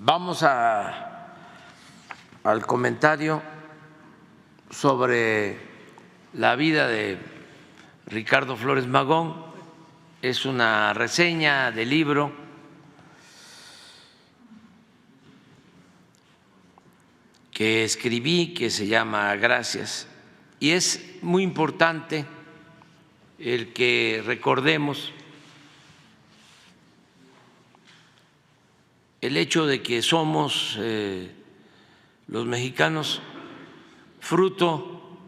Vamos al comentario sobre la vida de Ricardo Flores Magón. Es una reseña del libro que escribí que se llama Gracias, y es muy importante el que recordemos el hecho de que somos los mexicanos fruto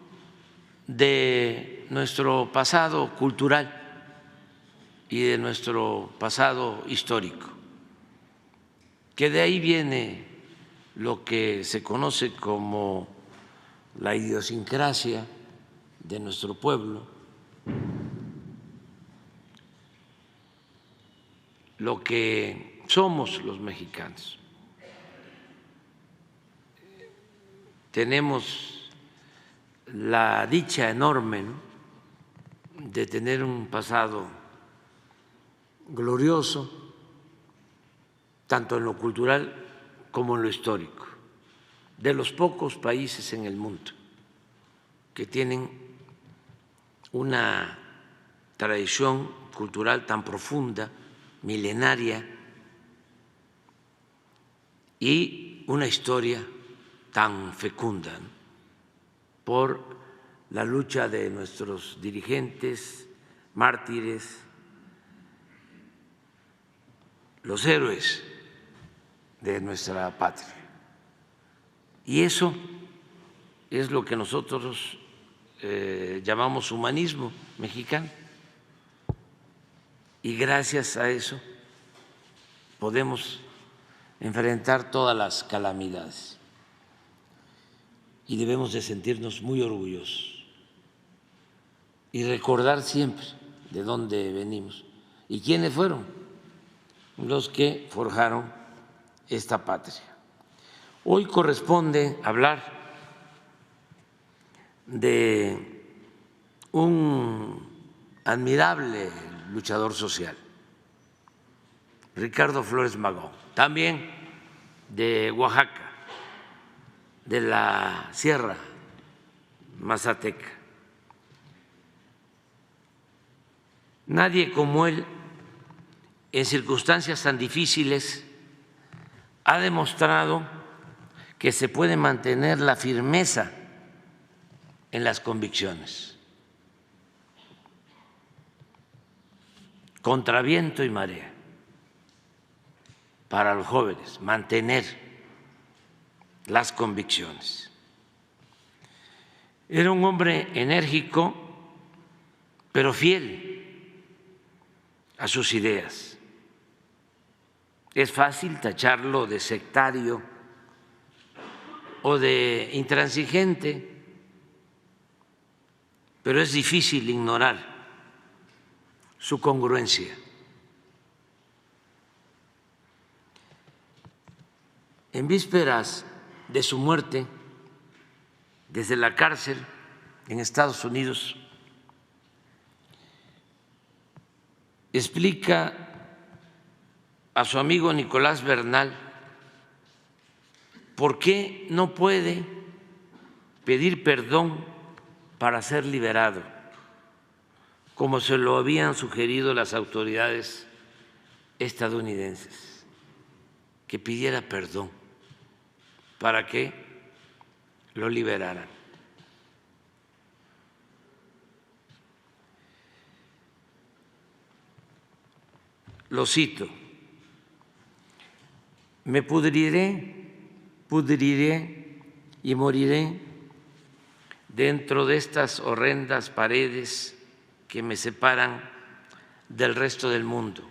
de nuestro pasado cultural y de nuestro pasado histórico, que de ahí viene lo que se conoce como la idiosincrasia de nuestro pueblo, lo que somos los mexicanos. Tenemos la dicha enorme, ¿no?, de tener un pasado glorioso, tanto en lo cultural como en lo histórico, de los pocos países en el mundo que tienen una tradición cultural tan profunda, milenaria, y una historia tan fecunda, ¿no?, por la lucha de nuestros dirigentes, mártires, los héroes de nuestra patria. Y eso es lo que nosotros llamamos humanismo mexicano. Y gracias a eso podemos enfrentar todas las calamidades y debemos de sentirnos muy orgullosos y recordar siempre de dónde venimos y quiénes fueron los que forjaron esta patria. Hoy corresponde hablar de un admirable luchador social, Ricardo Flores Magón, también de Oaxaca, de la Sierra Mazateca. Nadie como él, en circunstancias tan difíciles, ha demostrado que se puede mantener la firmeza en las convicciones, contra viento y marea, para los jóvenes, mantener las convicciones. Era un hombre enérgico, pero fiel a sus ideas. Es fácil tacharlo de sectario o de intransigente, pero es difícil ignorar su congruencia. En vísperas de su muerte, desde la cárcel en Estados Unidos, explica a su amigo Nicolás Bernal por qué no puede pedir perdón para ser liberado, como se lo habían sugerido las autoridades estadounidenses, que pidiera perdón para que lo liberaran. Lo cito: me pudriré y moriré dentro de estas horrendas paredes que me separan del resto del mundo,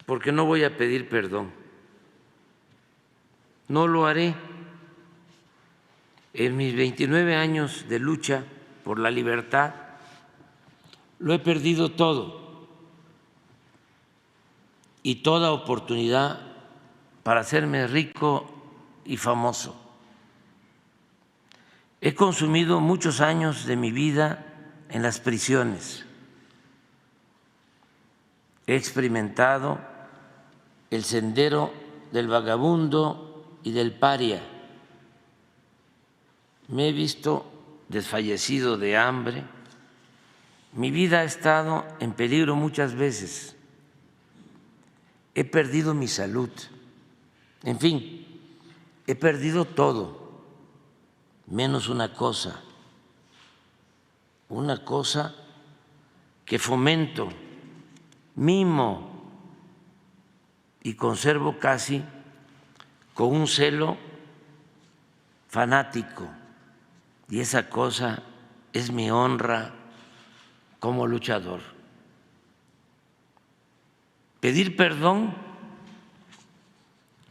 porque no voy a pedir perdón, no lo haré. En mis 29 años de lucha por la libertad lo he perdido todo y toda oportunidad para hacerme rico y famoso. He consumido muchos años de mi vida en las prisiones. He experimentado el sendero del vagabundo y del paria. Me he visto desfallecido de hambre. Mi vida ha estado en peligro muchas veces. He perdido mi salud. En fin, he perdido todo, menos una cosa que fomento, mimo y conservo casi con un celo fanático, y esa cosa es mi honra como luchador. Pedir perdón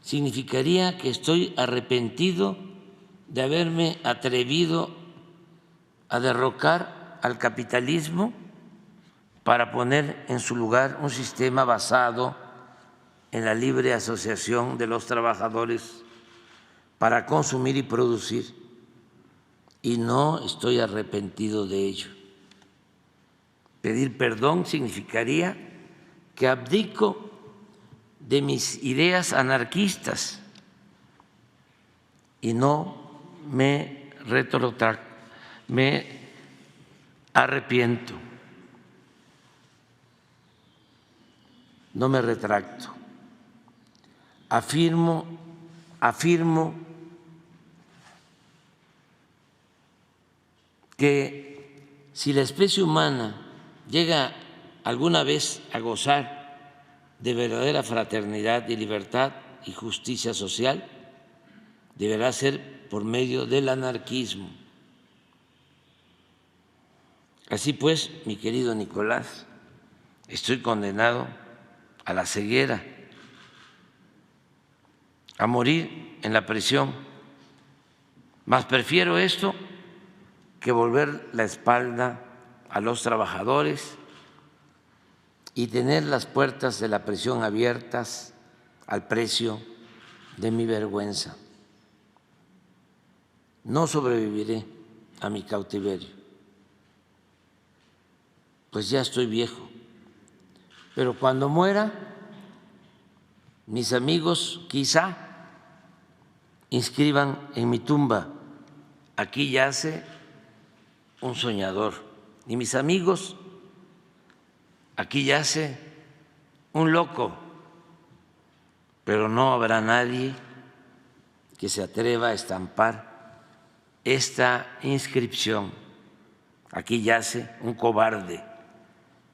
significaría que estoy arrepentido de haberme atrevido a derrocar al capitalismo para poner en su lugar un sistema basado en la libre asociación de los trabajadores para consumir y producir, y no estoy arrepentido de ello. Pedir perdón significaría que abdico de mis ideas anarquistas y no me arrepiento, no me retracto. Afirmo que si la especie humana llega alguna vez a gozar de verdadera fraternidad y libertad y justicia social, deberá ser por medio del anarquismo. Así pues, mi querido Nicolás, estoy condenado a la ceguera, a morir en la prisión, mas prefiero esto que volver la espalda a los trabajadores y tener las puertas de la prisión abiertas al precio de mi vergüenza. No sobreviviré a mi cautiverio, pues ya estoy viejo, pero cuando muera, mis amigos quizá inscriban en mi tumba: aquí yace un soñador. Y mis amigos: aquí yace un loco. Pero no habrá nadie que se atreva a estampar esta inscripción: aquí yace un cobarde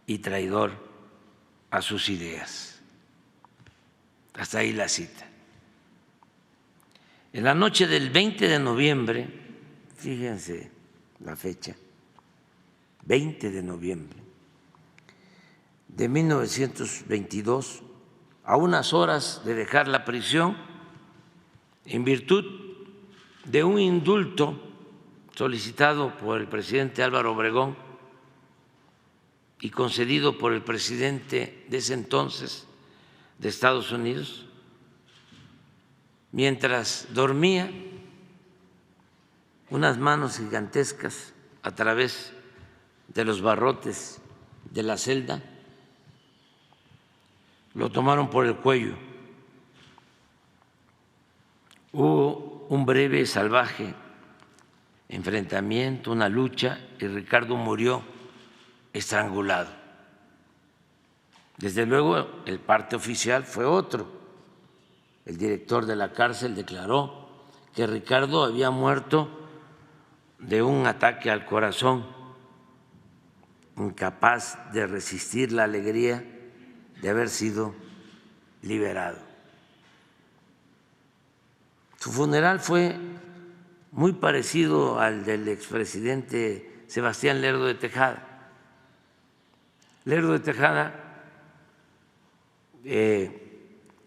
y traidor a sus ideas. Hasta ahí la cita. En la noche del 20 de noviembre, fíjense la fecha, 20 de noviembre de 1922, a unas horas de dejar la prisión, en virtud de un indulto solicitado por el presidente Álvaro Obregón y concedido por el presidente de ese entonces de Estados Unidos, mientras dormía, unas manos gigantescas a través de los barrotes de la celda lo tomaron por el cuello. Hubo un breve, salvaje enfrentamiento, una lucha, y Ricardo murió estrangulado. Desde luego, el parte oficial fue otro. El director de la cárcel declaró que Ricardo había muerto de un ataque al corazón, incapaz de resistir la alegría de haber sido liberado. Su funeral fue muy parecido al del expresidente Sebastián Lerdo de Tejada. Lerdo de Tejada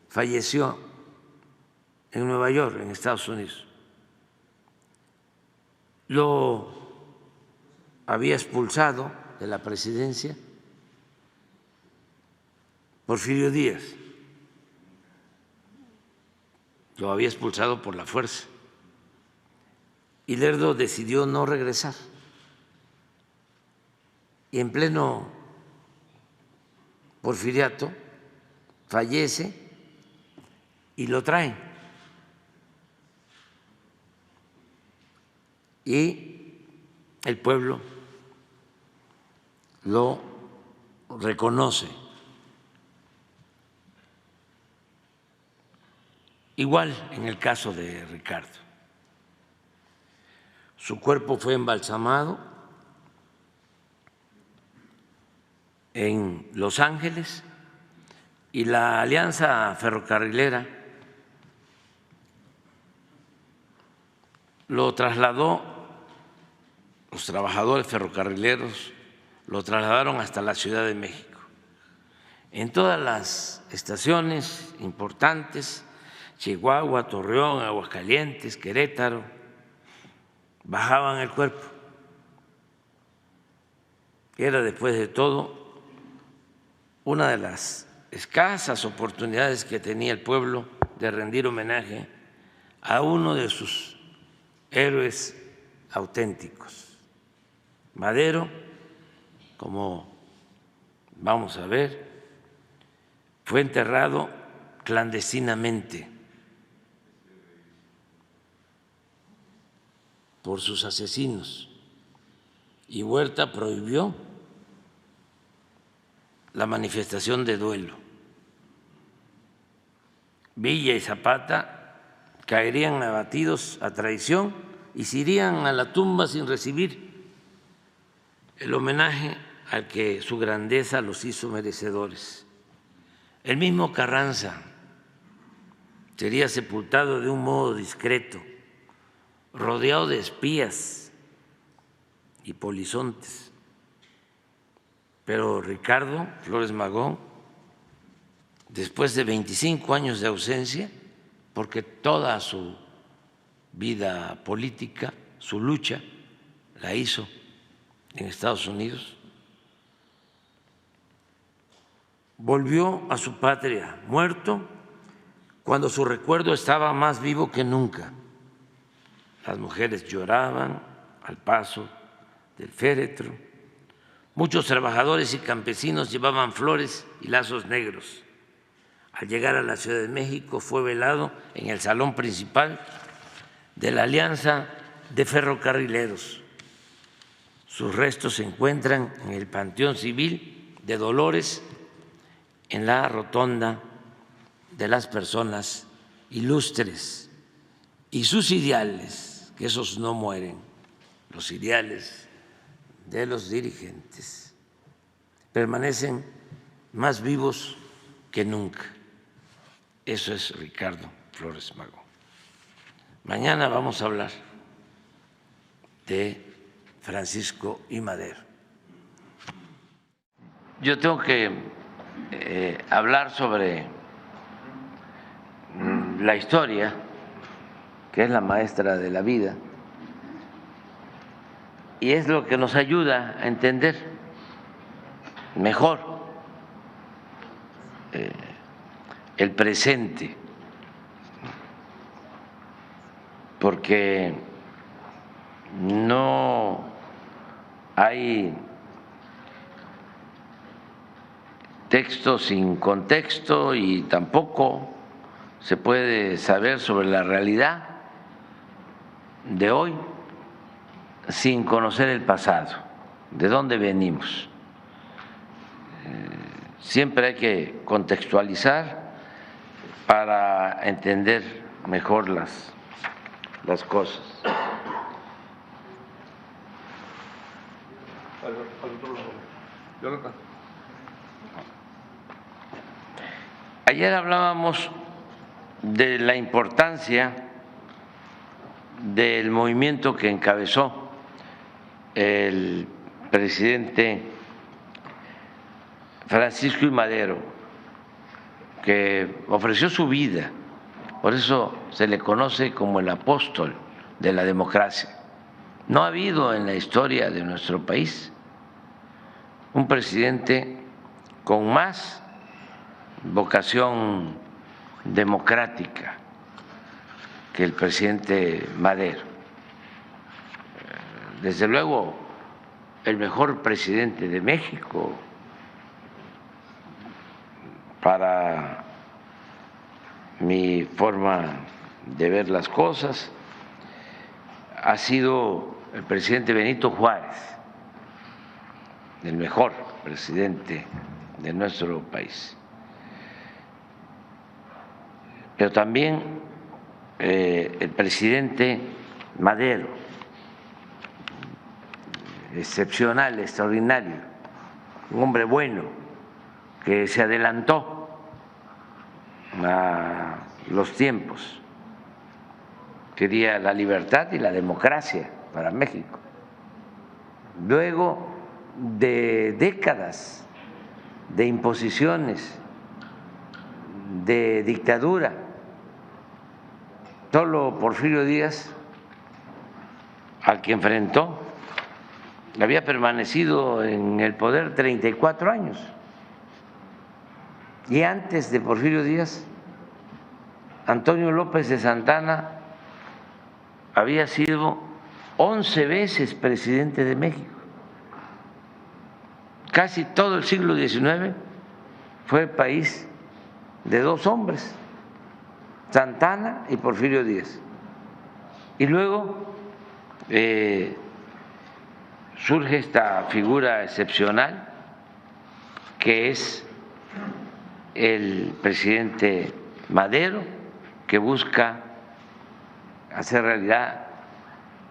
falleció en Nueva York, en Estados Unidos. Lo había expulsado de la presidencia Porfirio Díaz, lo había expulsado por la fuerza, y Lerdo decidió no regresar. Y en pleno porfiriato fallece y lo traen. Y el pueblo lo reconoce. Igual en el caso de Ricardo. Su cuerpo fue embalsamado en Los Ángeles y la Alianza Ferrocarrilera lo trasladó, los trabajadores ferrocarrileros lo trasladaron hasta la Ciudad de México. En todas las estaciones importantes, Chihuahua, Torreón, Aguascalientes, Querétaro, bajaban el cuerpo. Era, después de todo, una de las escasas oportunidades que tenía el pueblo de rendir homenaje a uno de sus héroes auténticos. Madero, como vamos a ver, fue enterrado clandestinamente por sus asesinos y Huerta prohibió la manifestación de duelo. Villa y Zapata caerían abatidos a traición y se irían a la tumba sin recibir el homenaje al que su grandeza los hizo merecedores. El mismo Carranza sería sepultado de un modo discreto, rodeado de espías y polizontes. Pero Ricardo Flores Magón, después de 25 años de ausencia, porque toda su vida política, su lucha, la hizo en Estados Unidos, volvió a su patria muerto cuando su recuerdo estaba más vivo que nunca. Las mujeres lloraban al paso del féretro. Muchos trabajadores y campesinos llevaban flores y lazos negros. Al llegar a la Ciudad de México fue velado en el salón principal de la Alianza de Ferrocarrileros. Sus restos se encuentran en el Panteón Civil de Dolores, en la Rotonda de las Personas Ilustres, y sus ideales, que esos no mueren, los ideales de los dirigentes permanecen más vivos que nunca. Eso es Ricardo Flores Magón. Mañana vamos a hablar de Francisco I. Madero. Yo tengo que hablar sobre la historia, que es la maestra de la vida, y es lo que nos ayuda a entender mejor el presente, porque no hay texto sin contexto y tampoco se puede saber sobre la realidad de hoy sin conocer el pasado, de dónde venimos. Siempre hay que contextualizar para entender mejor las cosas. Ayer hablábamos de la importancia del movimiento que encabezó el presidente Francisco I. Madero, que ofreció su vida, por eso se le conoce como el apóstol de la democracia. No ha habido en la historia de nuestro país un presidente con más vocación democrática que el presidente Madero. Desde luego, el mejor presidente de México para mi forma de ver las cosas, ha sido el presidente Benito Juárez, el mejor presidente de nuestro país. Pero también el presidente Madero, excepcional, extraordinario, un hombre bueno que se adelantó a los tiempos, quería la libertad y la democracia para México. Luego de décadas de imposiciones, de dictadura, solo Porfirio Díaz, al que enfrentó, había permanecido en el poder 34 años. Y antes de Porfirio Díaz, Antonio López de Santana había sido 11 veces presidente de México. Casi todo el siglo XIX fue país de dos hombres, Santana y Porfirio Díaz. Y luego surge esta figura excepcional que es el presidente Madero, que busca hacer realidad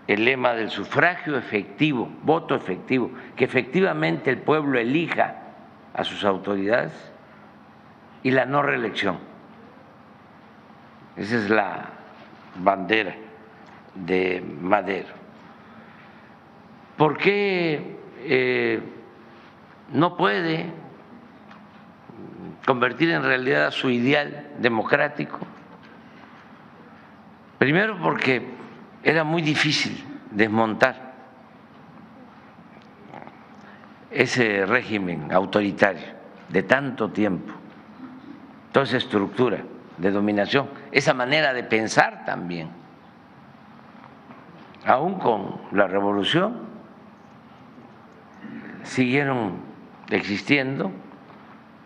el lema del sufragio efectivo, voto efectivo, que efectivamente el pueblo elija a sus autoridades, y la no reelección. Esa es la bandera de Madero. ¿Por qué no puede convertir en realidad su ideal democrático? Primero, porque era muy difícil desmontar ese régimen autoritario de tanto tiempo, toda esa estructura de dominación, esa manera de pensar también. Aún con la revolución siguieron existiendo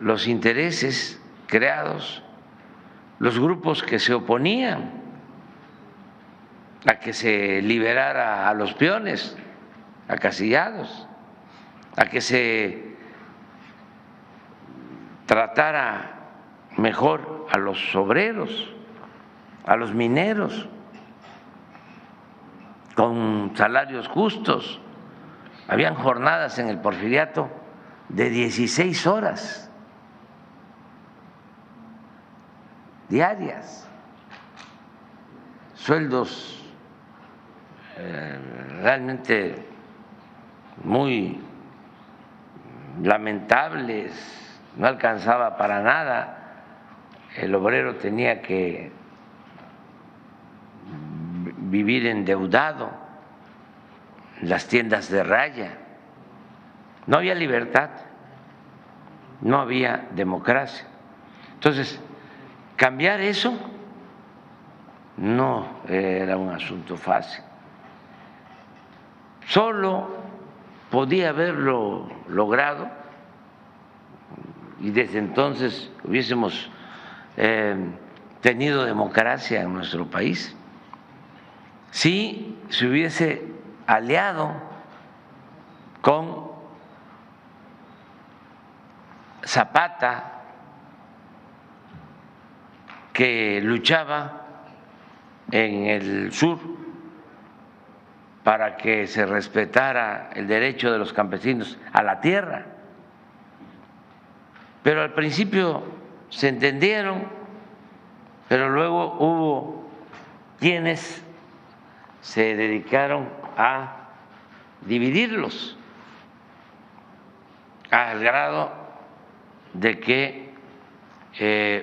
los intereses creados, los grupos que se oponían a que se liberara a los peones acasillados, a que se tratara mejor a los obreros, a los mineros, con salarios justos. Habían jornadas en el Porfiriato de 16 horas diarias, sueldos realmente muy lamentables, no alcanzaba para nada. El obrero tenía que vivir endeudado, las tiendas de raya, no había libertad, no había democracia. Entonces, cambiar eso no era un asunto fácil. Solo podía haberlo logrado, y desde entonces hubiésemos tenido democracia en nuestro país, si se hubiese aliado con Zapata, que luchaba en el sur para que se respetara el derecho de los campesinos a la tierra. Pero al principio se entendieron, pero luego hubo quienes se dedicaron a dividirlos al grado de que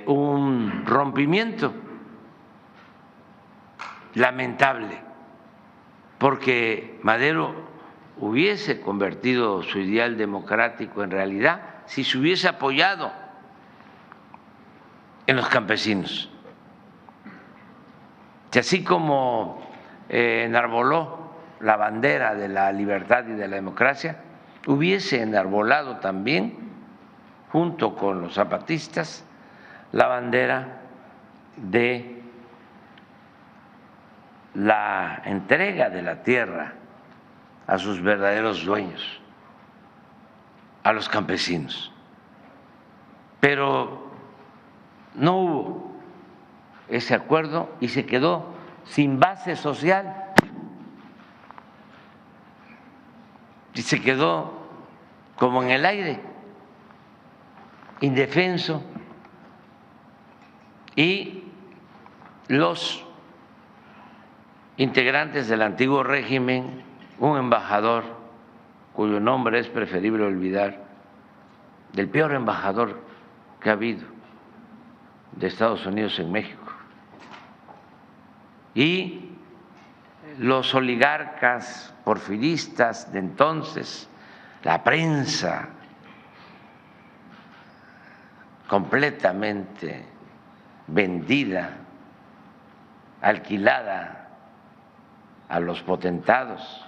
hubo un rompimiento lamentable, porque Madero hubiese convertido su ideal democrático en realidad si se hubiese apoyado en los campesinos. Y así como enarboló la bandera de la libertad y de la democracia, hubiese enarbolado también, junto con los zapatistas, la bandera de la entrega de la tierra a sus verdaderos dueños, a los campesinos. Pero no hubo ese acuerdo y se quedó sin base social y se quedó como en el aire, indefenso, y los integrantes del antiguo régimen, un embajador cuyo nombre es preferible olvidar, del peor embajador que ha habido de Estados Unidos en México, y los oligarcas porfiristas de entonces, la prensa completamente vendida, alquilada a los potentados.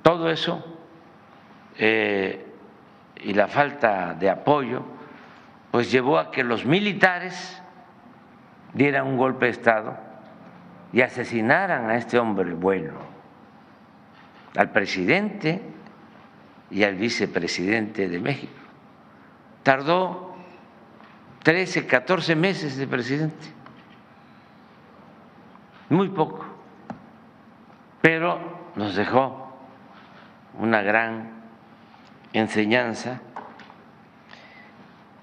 Todo eso y la falta de apoyo pues llevó a que los militares dieran un golpe de Estado y asesinaran a este hombre bueno, al presidente y al vicepresidente de México. Tardó 13, 14 meses de presidente, muy poco, pero nos dejó una gran enseñanza.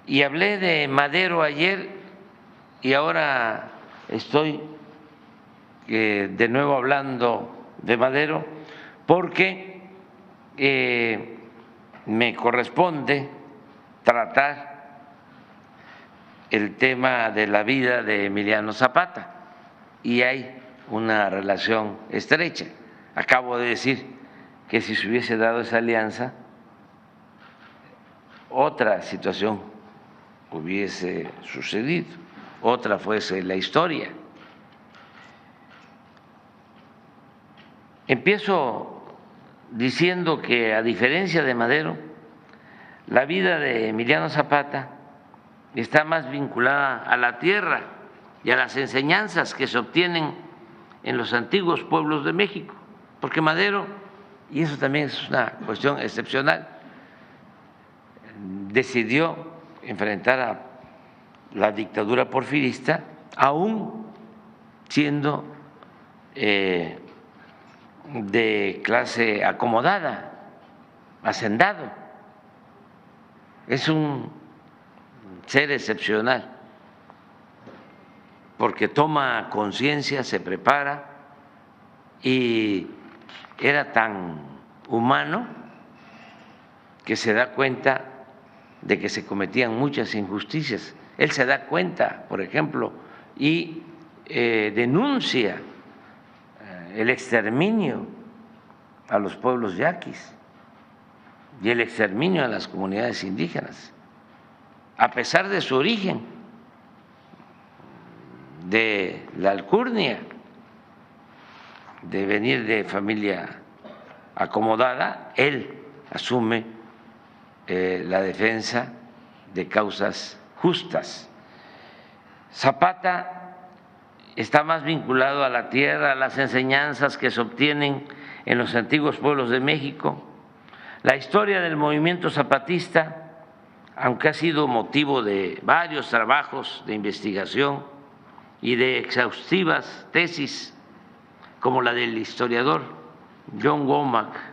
Y hablé de Madero ayer y ahora estoy de nuevo hablando de Madero porque me corresponde tratar el tema de la vida de Emiliano Zapata y hay una relación estrecha. Acabo de decir que si se hubiese dado esa alianza, otra situación hubiese sucedido, otra fuese la historia. Empiezo diciendo que, a diferencia de Madero, la vida de Emiliano Zapata está más vinculada a la tierra y a las enseñanzas que se obtienen en los antiguos pueblos de México, porque Madero, y eso también es una cuestión excepcional, decidió enfrentar a la dictadura porfirista aún siendo de clase acomodada, hacendado. Es un ser excepcional porque toma conciencia, se prepara y era tan humano que se da cuenta de que se cometían muchas injusticias. Él se da cuenta, por ejemplo, y denuncia el exterminio a los pueblos yaquis y el exterminio a las comunidades indígenas, a pesar de su origen, de la alcurnia, de venir de familia acomodada. Él asume la defensa de causas justas. Zapata está más vinculado a la tierra, a las enseñanzas que se obtienen en los antiguos pueblos de México. La historia del movimiento zapatista, aunque ha sido motivo de varios trabajos de investigación y de exhaustivas tesis, como la del historiador John Womack,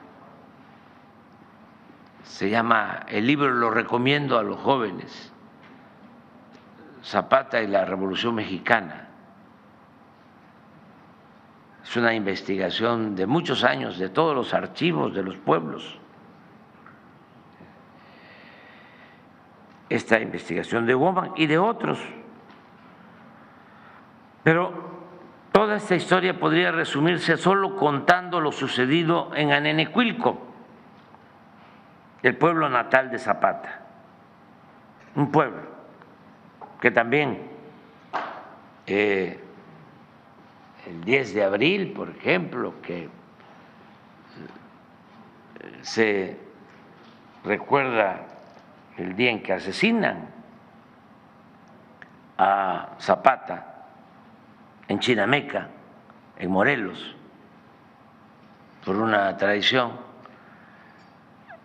se llama, el libro lo recomiendo a los jóvenes, Zapata y la Revolución Mexicana. Es una investigación de muchos años, de todos los archivos de los pueblos. Esta investigación de Womack y de otros. Pero toda esta historia podría resumirse solo contando lo sucedido en Anenecuilco, el pueblo natal de Zapata, un pueblo que también el 10 de abril, por ejemplo, que se recuerda el día en que asesinan a Zapata en Chinameca, en Morelos, por una traición.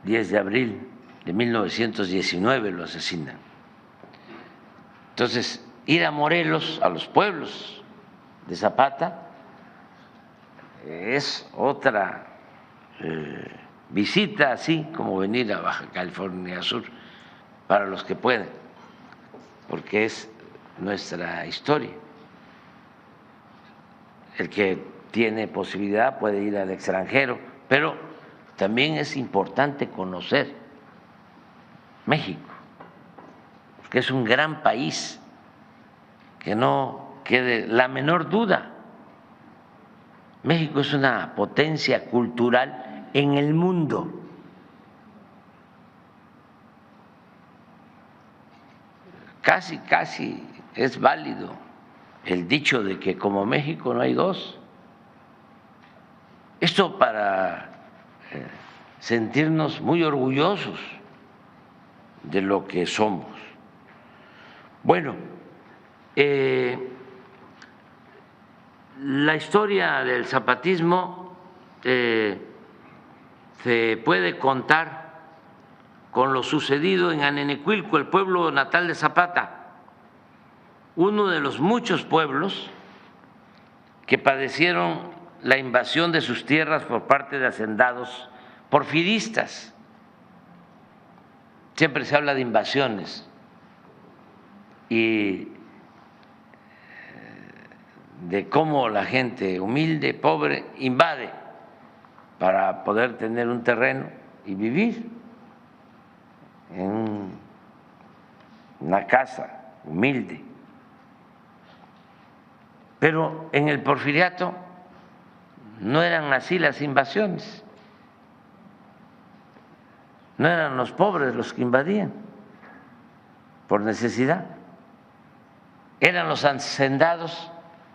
10 de abril de 1919 lo asesinan. Entonces, ir a Morelos, a los pueblos de Zapata, es otra visita, así como venir a Baja California Sur, para los que pueden, porque es nuestra historia. El que tiene posibilidad puede ir al extranjero, pero también es importante conocer México, porque es un gran país, que no quede la menor duda. México es una potencia cultural en el mundo. Casi es válido el dicho de que como México no hay dos. Esto para sentirnos muy orgullosos de lo que somos. Bueno, la historia del zapatismo se puede contar con lo sucedido en Anenecuilco, el pueblo natal de Zapata, uno de los muchos pueblos que padecieron la invasión de sus tierras por parte de hacendados porfiristas. Siempre se habla de invasiones y de cómo la gente humilde, pobre, invade para poder tener un terreno y vivir en una casa humilde. Pero en el porfiriato no eran así las invasiones, no eran los pobres los que invadían por necesidad, eran los hacendados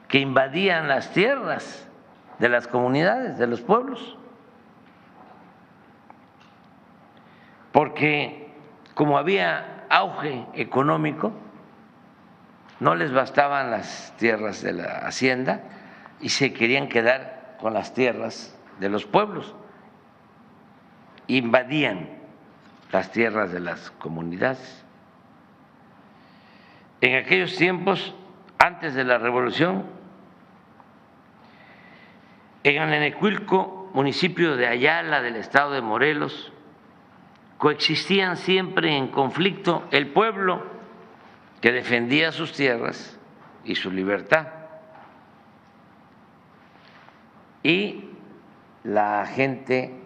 que invadían las tierras de las comunidades, de los pueblos, porque como había auge económico, no les bastaban las tierras de la hacienda y se querían quedar con las tierras de los pueblos, invadían las tierras de las comunidades. En aquellos tiempos, antes de la Revolución, en Anenecuilco, municipio de Ayala, del estado de Morelos, coexistían siempre en conflicto el pueblo que defendía sus tierras y su libertad y la gente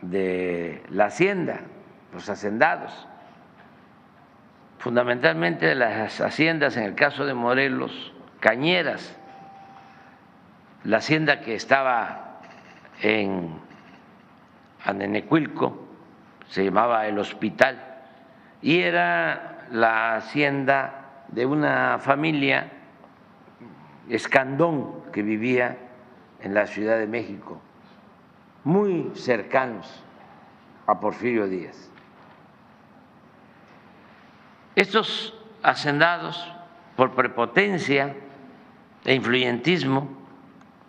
de la hacienda, los hacendados, fundamentalmente de las haciendas, en el caso de Morelos, cañeras. La hacienda que estaba en Anenecuilco se llamaba El Hospital y era la hacienda de una familia Escandón que vivía en la Ciudad de México, muy cercanos a Porfirio Díaz. Estos hacendados, por prepotencia e influyentismo,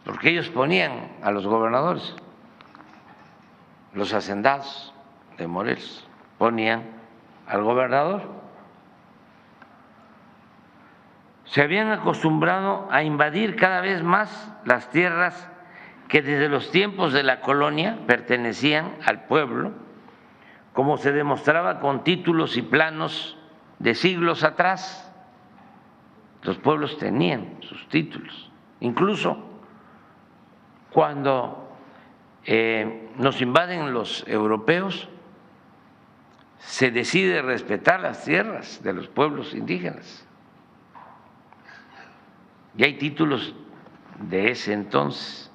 porque ellos ponían a los gobernadores, los hacendados de Morelos ponían al gobernador, se habían acostumbrado a invadir cada vez más las tierras que desde los tiempos de la colonia pertenecían al pueblo, como se demostraba con títulos y planos de siglos atrás. Los pueblos tenían sus títulos, incluso cuando nos invaden los europeos, se decide respetar las tierras de los pueblos indígenas. Y hay títulos de ese entonces.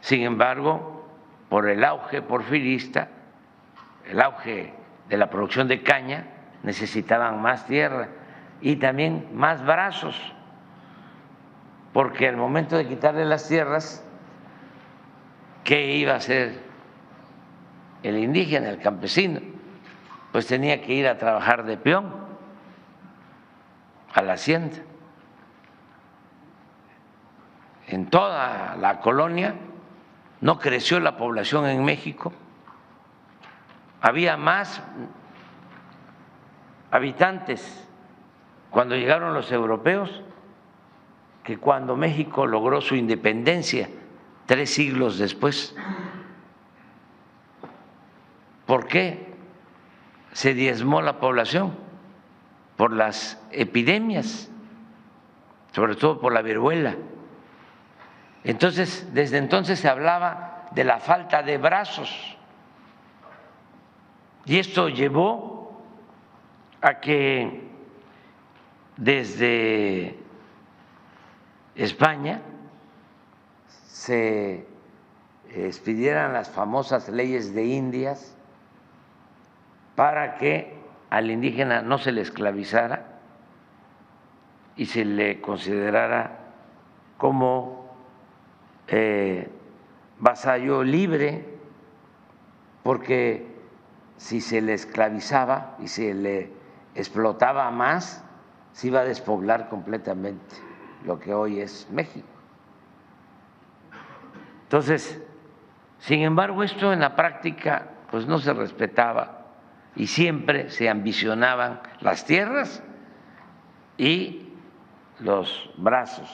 Sin embargo, por el auge porfirista, el auge de la producción de caña, necesitaban más tierra y también más brazos, porque al momento de quitarle las tierras, ¿qué iba a hacer el indígena, el campesino? Pues tenía que ir a trabajar de peón a la hacienda. En toda la colonia no creció la población en México, había más habitantes cuando llegaron los europeos que cuando México logró su independencia 3 siglos después. ¿Por qué se diezmó la población? Por las epidemias, sobre todo por la viruela. Entonces, desde entonces se hablaba de la falta de brazos y esto llevó a que desde España se expidieran las famosas leyes de Indias para que al indígena no se le esclavizara y se le considerara como vasallo libre, porque si se le esclavizaba y se le explotaba más, se iba a despoblar completamente lo que hoy es México. Entonces, sin embargo, esto en la práctica pues no se respetaba y siempre se ambicionaban las tierras y los brazos,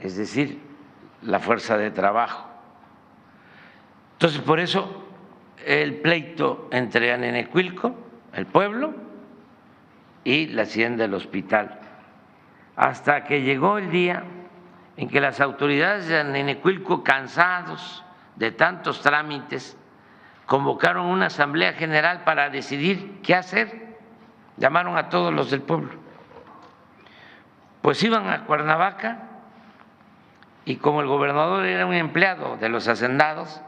es decir, la fuerza de trabajo. Entonces, por eso el pleito entre Anenecuilco, el pueblo, y la hacienda del hospital, hasta que llegó el día en que las autoridades de Anenecuilco, cansados de tantos trámites, convocaron una asamblea general para decidir qué hacer. Llamaron a todos los del pueblo. Pues iban a Cuernavaca y como el gobernador era un empleado de los hacendados,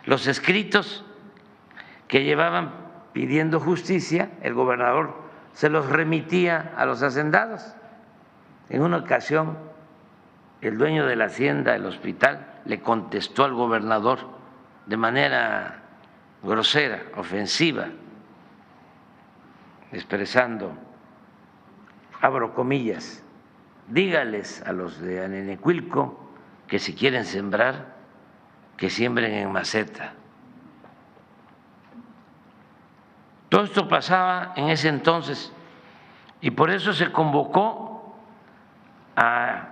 los escritos que llevaban pidiendo justicia, el gobernador se los remitía a los hacendados. En una ocasión, el dueño de la hacienda del hospital le contestó al gobernador de manera grosera, ofensiva, expresando, abro comillas, dígales a los de Anenecuilco que si quieren sembrar, que siembren en maceta. Todo esto pasaba en ese entonces y por eso se convocó a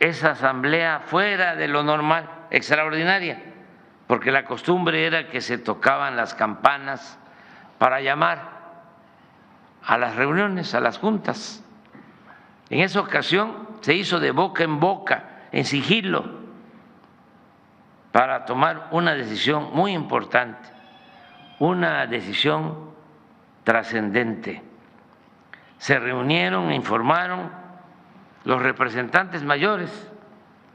esa asamblea fuera de lo normal, extraordinaria, porque la costumbre era que se tocaban las campanas para llamar a las reuniones, a las juntas. En esa ocasión se hizo de boca en boca, en sigilo, para tomar una decisión muy importante, una decisión trascendente. Se reunieron e informaron los representantes mayores,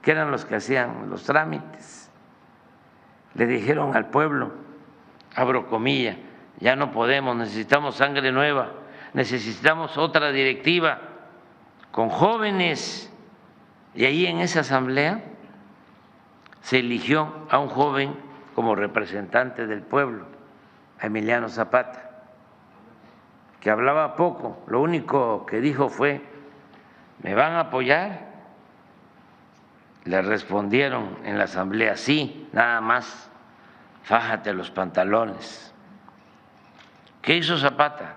que eran los que hacían los trámites. Le dijeron al pueblo, abro comillas, ya no podemos, necesitamos sangre nueva, necesitamos otra directiva con jóvenes. Y ahí en esa asamblea se eligió a un joven como representante del pueblo, a Emiliano Zapata, que hablaba poco, lo único que dijo fue, ¿me van a apoyar? Le respondieron en la asamblea, sí, nada más, fájate los pantalones. ¿Qué hizo Zapata?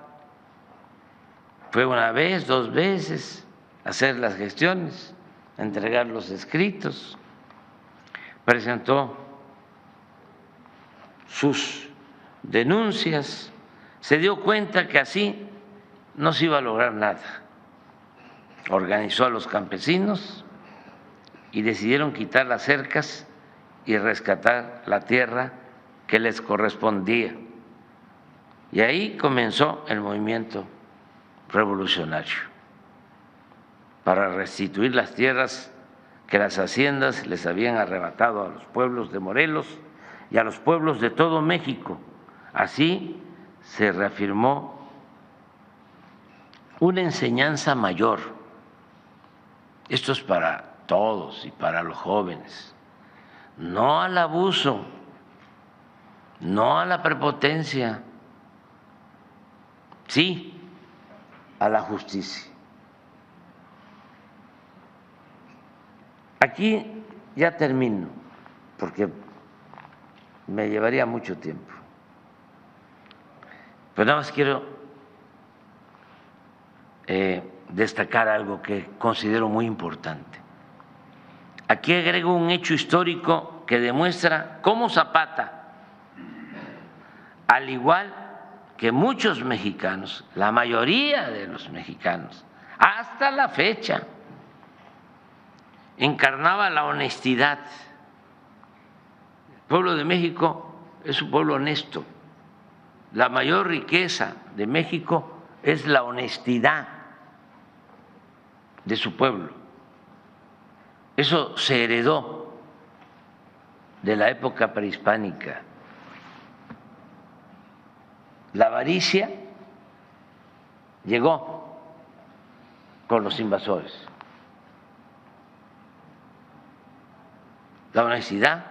Fue una vez, 2 veces a hacer las gestiones, a entregar los escritos, presentó sus denuncias, se dio cuenta que así no se iba a lograr nada. Organizó a los campesinos y decidieron quitar las cercas y rescatar la tierra que les correspondía. Y ahí comenzó el movimiento revolucionario para restituir las tierras que las haciendas les habían arrebatado a los pueblos de Morelos y a los pueblos de todo México. Así se reafirmó una enseñanza mayor. Esto es para todos y para los jóvenes. No al abuso, no a la prepotencia, sí a la justicia. Aquí ya termino, porque me llevaría mucho tiempo. Pero nada más quiero destacar algo que considero muy importante. Aquí agrego un hecho histórico que demuestra cómo Zapata, al igual que muchos mexicanos, la mayoría de los mexicanos, hasta la fecha, encarnaba la honestidad. El pueblo de México es un pueblo honesto. La mayor riqueza de México es la honestidad de su pueblo. Eso se heredó de la época prehispánica. La avaricia llegó con los invasores. La honestidad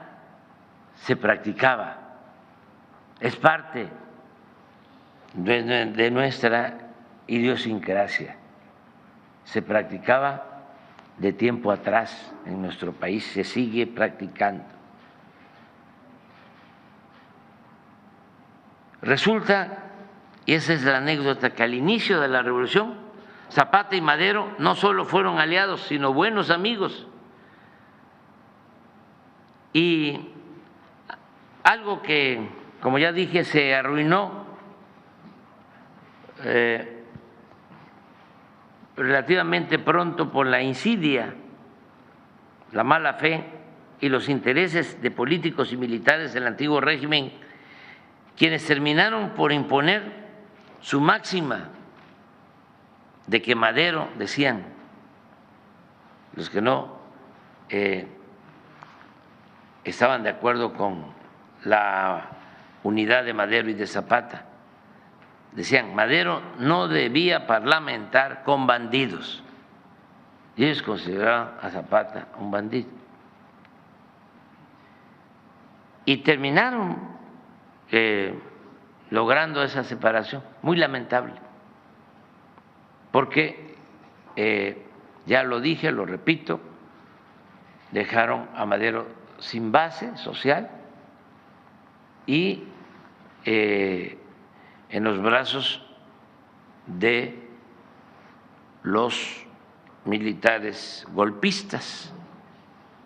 se practicaba, es parte de nuestra idiosincrasia. Se practicaba de tiempo atrás en nuestro país, se sigue practicando. Resulta, y esa es la anécdota, que al inicio de la revolución, Zapata y Madero no solo fueron aliados, sino buenos amigos. Y algo que, como ya dije, se arruinó relativamente pronto por la insidia, la mala fe y los intereses de políticos y militares del antiguo régimen, quienes terminaron por imponer su máxima de que Madero, decían los que no estaban de acuerdo con la unidad de Madero y de Zapata, decían, Madero no debía parlamentar con bandidos. Y ellos consideraban a Zapata un bandido. Y terminaron logrando esa separación, muy lamentable, porque, ya lo dije, lo repito, dejaron a Madero sin base social y en los brazos de los militares golpistas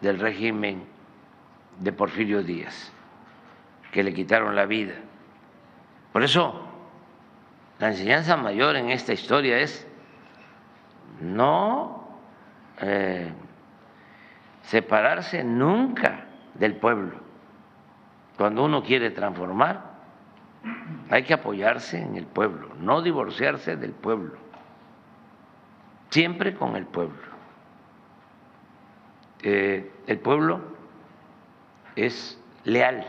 del régimen de Porfirio Díaz, que le quitaron la vida. Por eso, la enseñanza mayor en esta historia es no separarse nunca del pueblo. Cuando uno quiere transformar, hay que apoyarse en el pueblo, no divorciarse del pueblo, siempre con el pueblo. El pueblo es leal,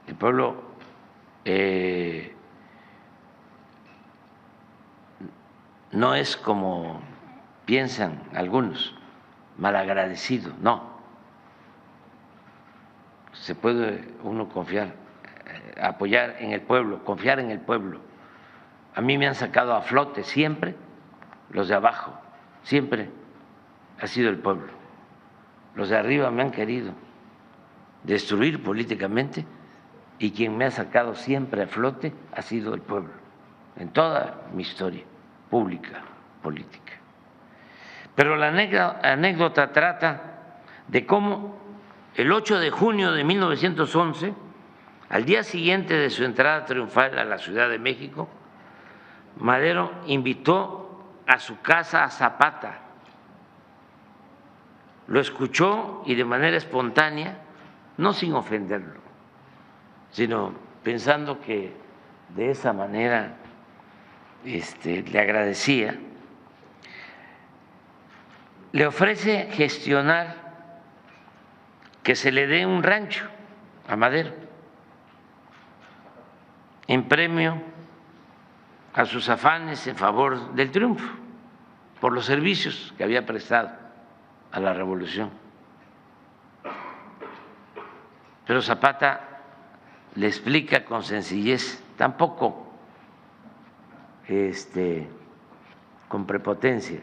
el pueblo no es como piensan algunos, malagradecido, no. Se puede uno confiar, apoyar en el pueblo, confiar en el pueblo. A mí me han sacado a flote siempre los de abajo, siempre ha sido el pueblo. Los de arriba me han querido destruir políticamente y quien me ha sacado siempre a flote ha sido el pueblo, en toda mi historia pública, política. Pero la anécdota trata de cómo el 8 de junio de 1911, al día siguiente de su entrada triunfal a la Ciudad de México, Madero invitó a su casa a Zapata. Lo escuchó y de manera espontánea, no sin ofenderlo, sino pensando que de esa manera le agradecía, le ofrece gestionar que se le dé un rancho a Madero en premio a sus afanes en favor del triunfo, por los servicios que había prestado a la revolución. Pero Zapata le explica con sencillez, tampoco con prepotencia,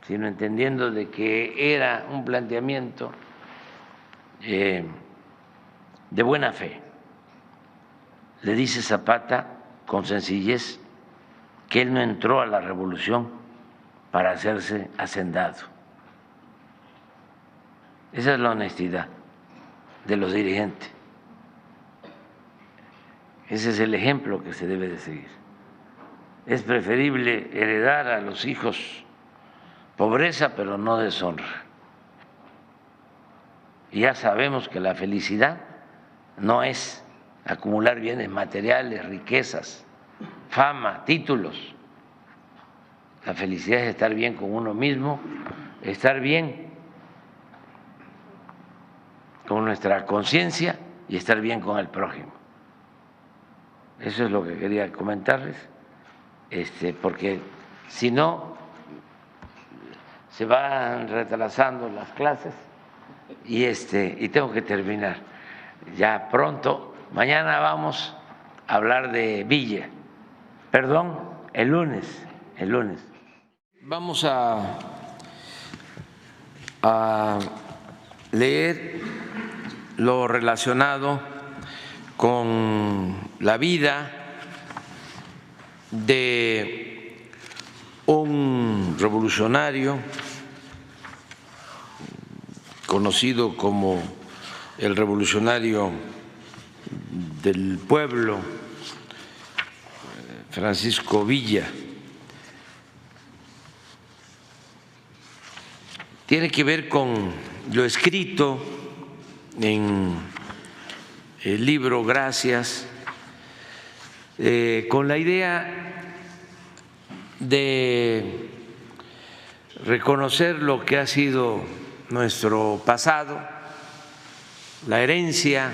sino entendiendo de que era un planteamiento de buena fe. Le dice Zapata con sencillez que él no entró a la revolución para hacerse hacendado. Esa es la honestidad de los dirigentes. Ese es el ejemplo que se debe de seguir. Es preferible heredar a los hijos pobreza, pero no deshonra. Y ya sabemos que la felicidad no es acumular bienes materiales, riquezas, fama, títulos. La felicidad es estar bien con uno mismo, estar bien con nuestra conciencia y estar bien con el prójimo. Eso es lo que quería comentarles, porque si no se van retrasando las clases y tengo que terminar ya pronto. Mañana vamos a hablar de Villa, perdón, el lunes. Vamos a leer lo relacionado con la vida de un revolucionario conocido como el revolucionario del pueblo, Francisco Villa. Tiene que ver con lo escrito en el libro Gracias, con la idea de reconocer lo que ha sido nuestro pasado, la herencia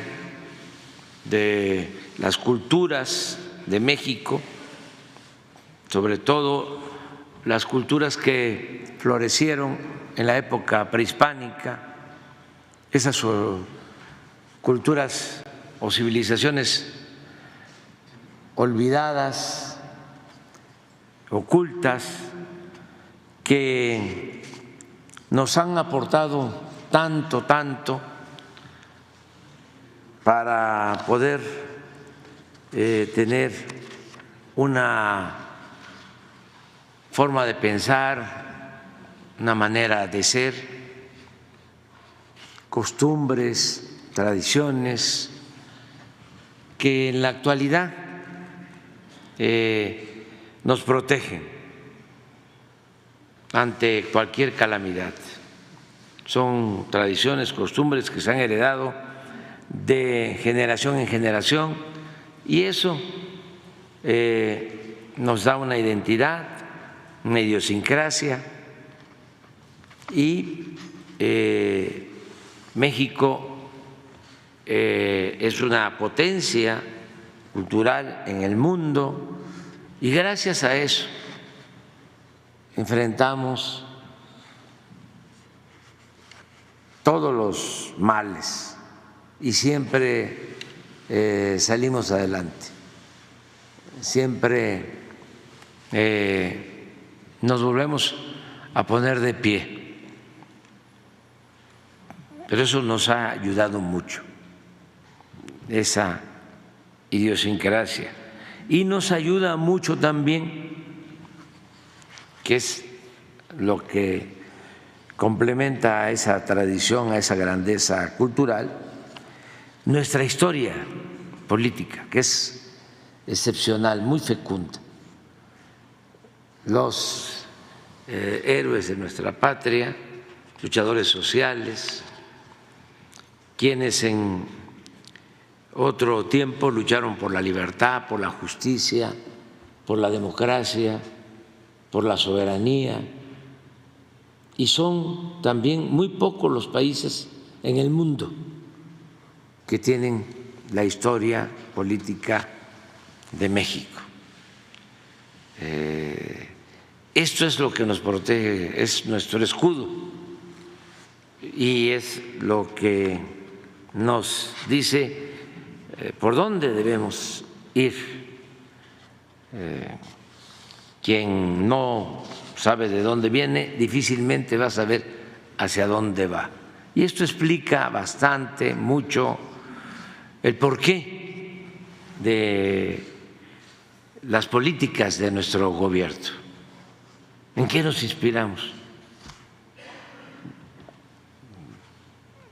de las culturas de México, sobre todo las culturas que florecieron en la época prehispánica, esas culturas o civilizaciones olvidadas, ocultas, que nos han aportado tanto para poder tener una forma de pensar, una manera de ser, costumbres, tradiciones que en la actualidad nos protegen ante cualquier calamidad. Son tradiciones, costumbres que se han heredado de generación en generación y eso nos da una identidad, una idiosincrasia y México es una potencia cultural en el mundo y gracias a eso enfrentamos todos los males y siempre salimos adelante, siempre nos volvemos a poner de pie, pero eso nos ha ayudado mucho, esa idiosincrasia, y nos ayuda mucho también, que es lo que complementa a esa tradición, a esa grandeza cultural, nuestra historia política, que es excepcional, muy fecunda. Los héroes de nuestra patria, luchadores sociales, quienes en otro tiempo lucharon por la libertad, por la justicia, por la democracia, por la soberanía, y son también muy pocos los países en el mundo que tienen la historia política de México. Esto es lo que nos protege, es nuestro escudo y es lo que nos dice por dónde debemos ir. Quien no sabe de dónde viene, difícilmente va a saber hacia dónde va. Y esto explica bastante, mucho, el porqué de las políticas de nuestro gobierno. ¿En qué nos inspiramos?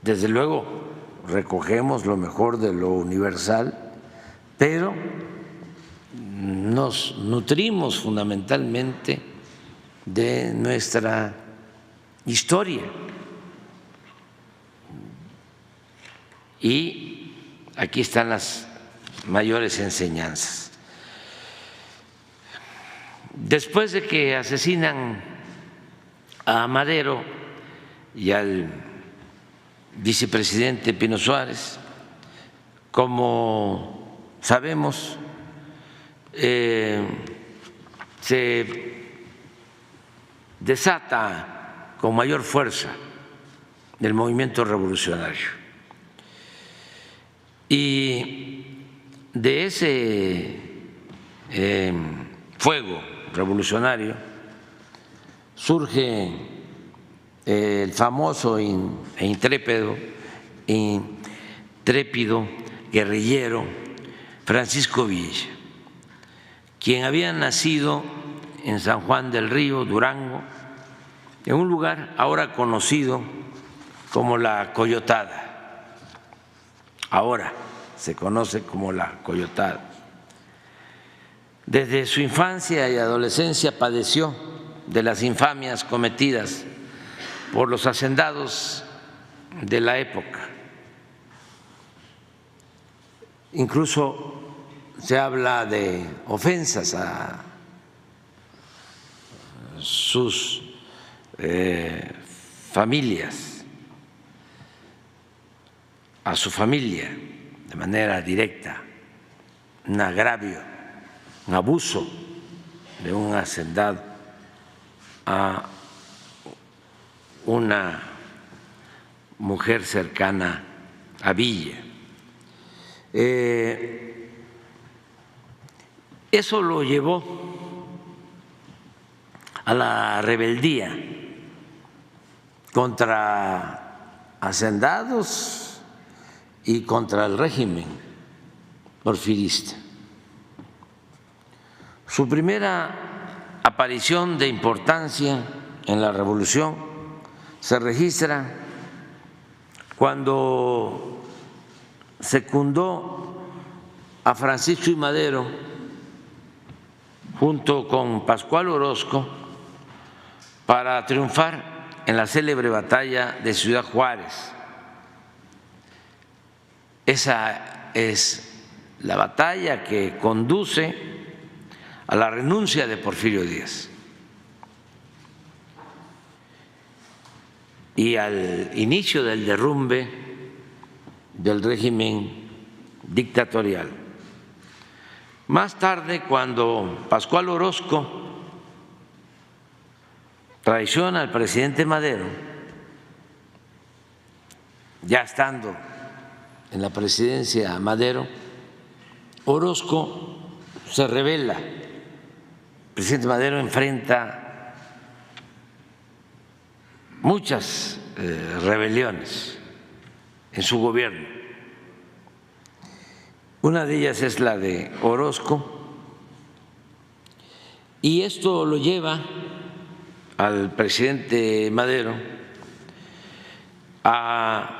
Desde luego, recogemos lo mejor de lo universal, pero nos nutrimos fundamentalmente de nuestra historia. Y aquí están las mayores enseñanzas. Después de que asesinan a Madero y al vicepresidente Pino Suárez, como sabemos, se desata con mayor fuerza el movimiento revolucionario. Y de ese fuego revolucionario surge el famoso e intrépido guerrillero Francisco Villa, quien había nacido en San Juan del Río, Durango, en un lugar ahora conocido como La Coyotada. Ahora se conoce como La Coyotada. Desde su infancia y adolescencia padeció de las infamias cometidas por los hacendados de la época. Incluso se habla de ofensas a sus familias, a su familia de manera directa, un agravio, un abuso de un hacendado a una mujer cercana a Villa. Eso lo llevó a la rebeldía contra hacendados y contra el régimen porfirista. Su primera aparición de importancia en la revolución se registra cuando secundó a Francisco I. Madero junto con Pascual Orozco para triunfar en la célebre batalla de Ciudad Juárez. Esa es la batalla que conduce a la renuncia de Porfirio Díaz y al inicio del derrumbe del régimen dictatorial. Más tarde, cuando Pascual Orozco traiciona al presidente Madero, ya estando en la presidencia Madero, Orozco se rebela. El presidente Madero enfrenta muchas rebeliones en su gobierno. Una de ellas es la de Orozco, y esto lo lleva al presidente Madero a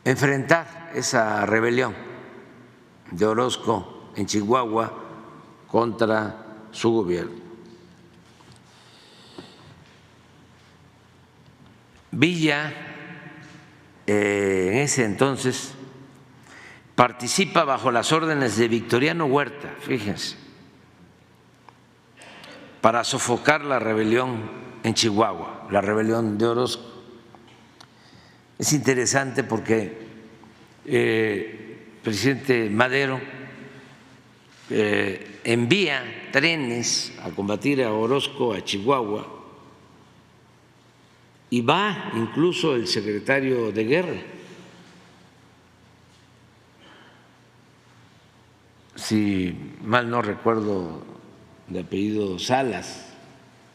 enfrentar esa rebelión de Orozco en Chihuahua contra su gobierno. Villa en ese entonces participa bajo las órdenes de Victoriano Huerta, fíjense, para sofocar la rebelión en Chihuahua, la rebelión de Orozco. Es interesante porque el presidente Madero envía trenes a combatir a Orozco a Chihuahua y va incluso el secretario de Guerra. Si mal no recuerdo, de apellido Salas,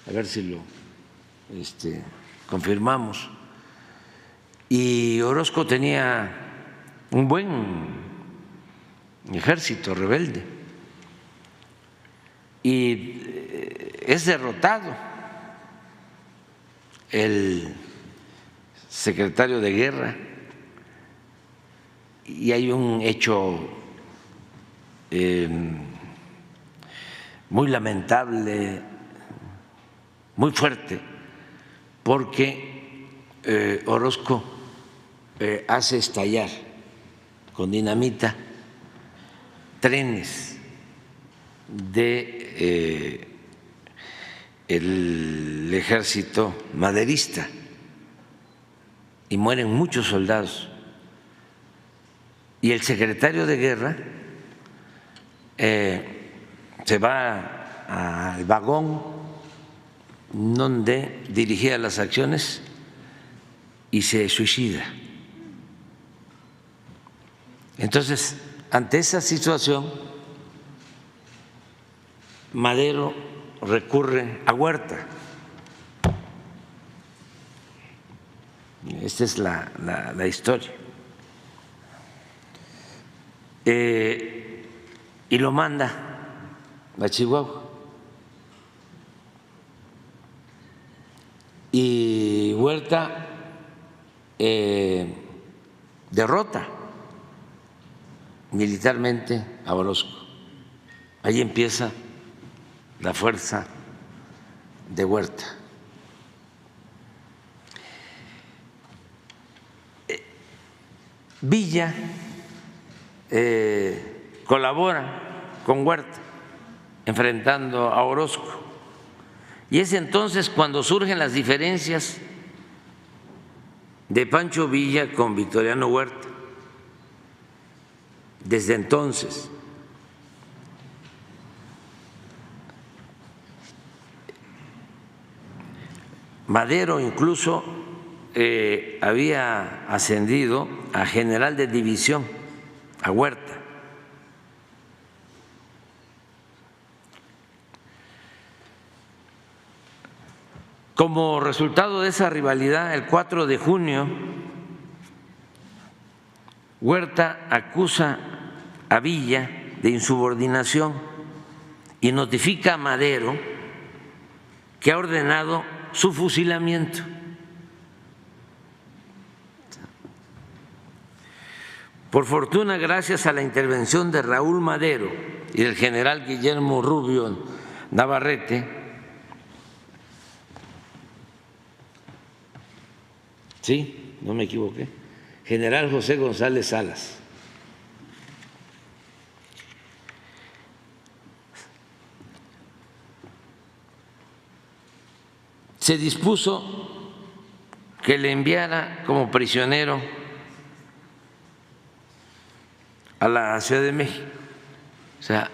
a ver si lo confirmamos. Y Orozco tenía un buen ejército rebelde y es derrotado el secretario de guerra y hay un hecho muy lamentable, muy fuerte, porque Orozco hace estallar con dinamita trenes de el ejército maderista y mueren muchos soldados. Y el secretario de guerra se va al vagón donde dirigía las acciones y se suicida. Entonces, ante esa situación, Madero recurre a Huerta. Esta es la historia. Y lo manda a Chihuahua. Y Huerta derrota militarmente a Orozco. Ahí empieza la fuerza de Huerta. Villa colabora con Huerta enfrentando a Orozco y es entonces cuando surgen las diferencias de Pancho Villa con Victoriano Huerta. Desde entonces Madero incluso había ascendido a general de división a Huerta. Como resultado de esa rivalidad, el 4 de junio, Huerta acusa a Villa de insubordinación y notifica a Madero que ha ordenado su fusilamiento. Por fortuna, gracias a la intervención de Raúl Madero y del general Guillermo Rubio Navarrete, sí, no me equivoqué, general José González Salas, se dispuso que le enviara como prisionero a la Ciudad de México. O sea,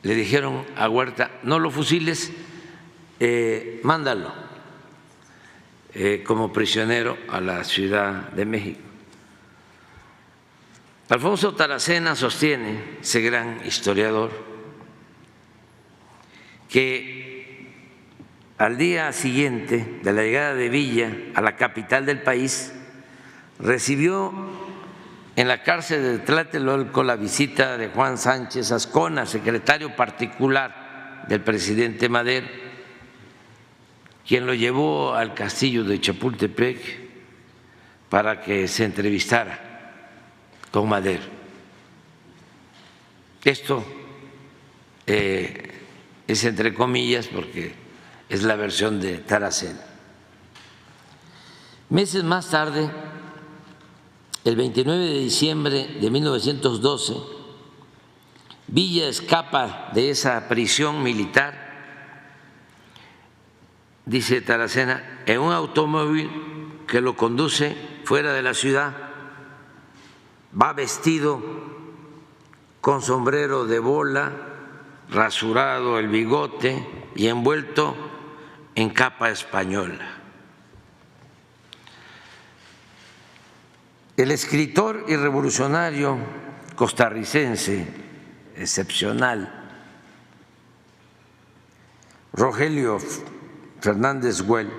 le dijeron a Huerta, no lo fusiles, mándalo como prisionero a la Ciudad de México. Alfonso Taracena sostiene, ese gran historiador, que al día siguiente de la llegada de Villa a la capital del país, recibió en la cárcel de Tlatelolco la visita de Juan Sánchez Azcona, secretario particular del presidente Madero, quien lo llevó al castillo de Chapultepec para que se entrevistara con Madero. Esto es entre comillas porque es la versión de Taracena. Meses más tarde, el 29 de diciembre de 1912, Villa escapa de esa prisión militar, dice Taracena, en un automóvil que lo conduce fuera de la ciudad. Va vestido con sombrero de bola, rasurado el bigote y envuelto en capa española. El escritor y revolucionario costarricense excepcional Rogelio Fernández Güell,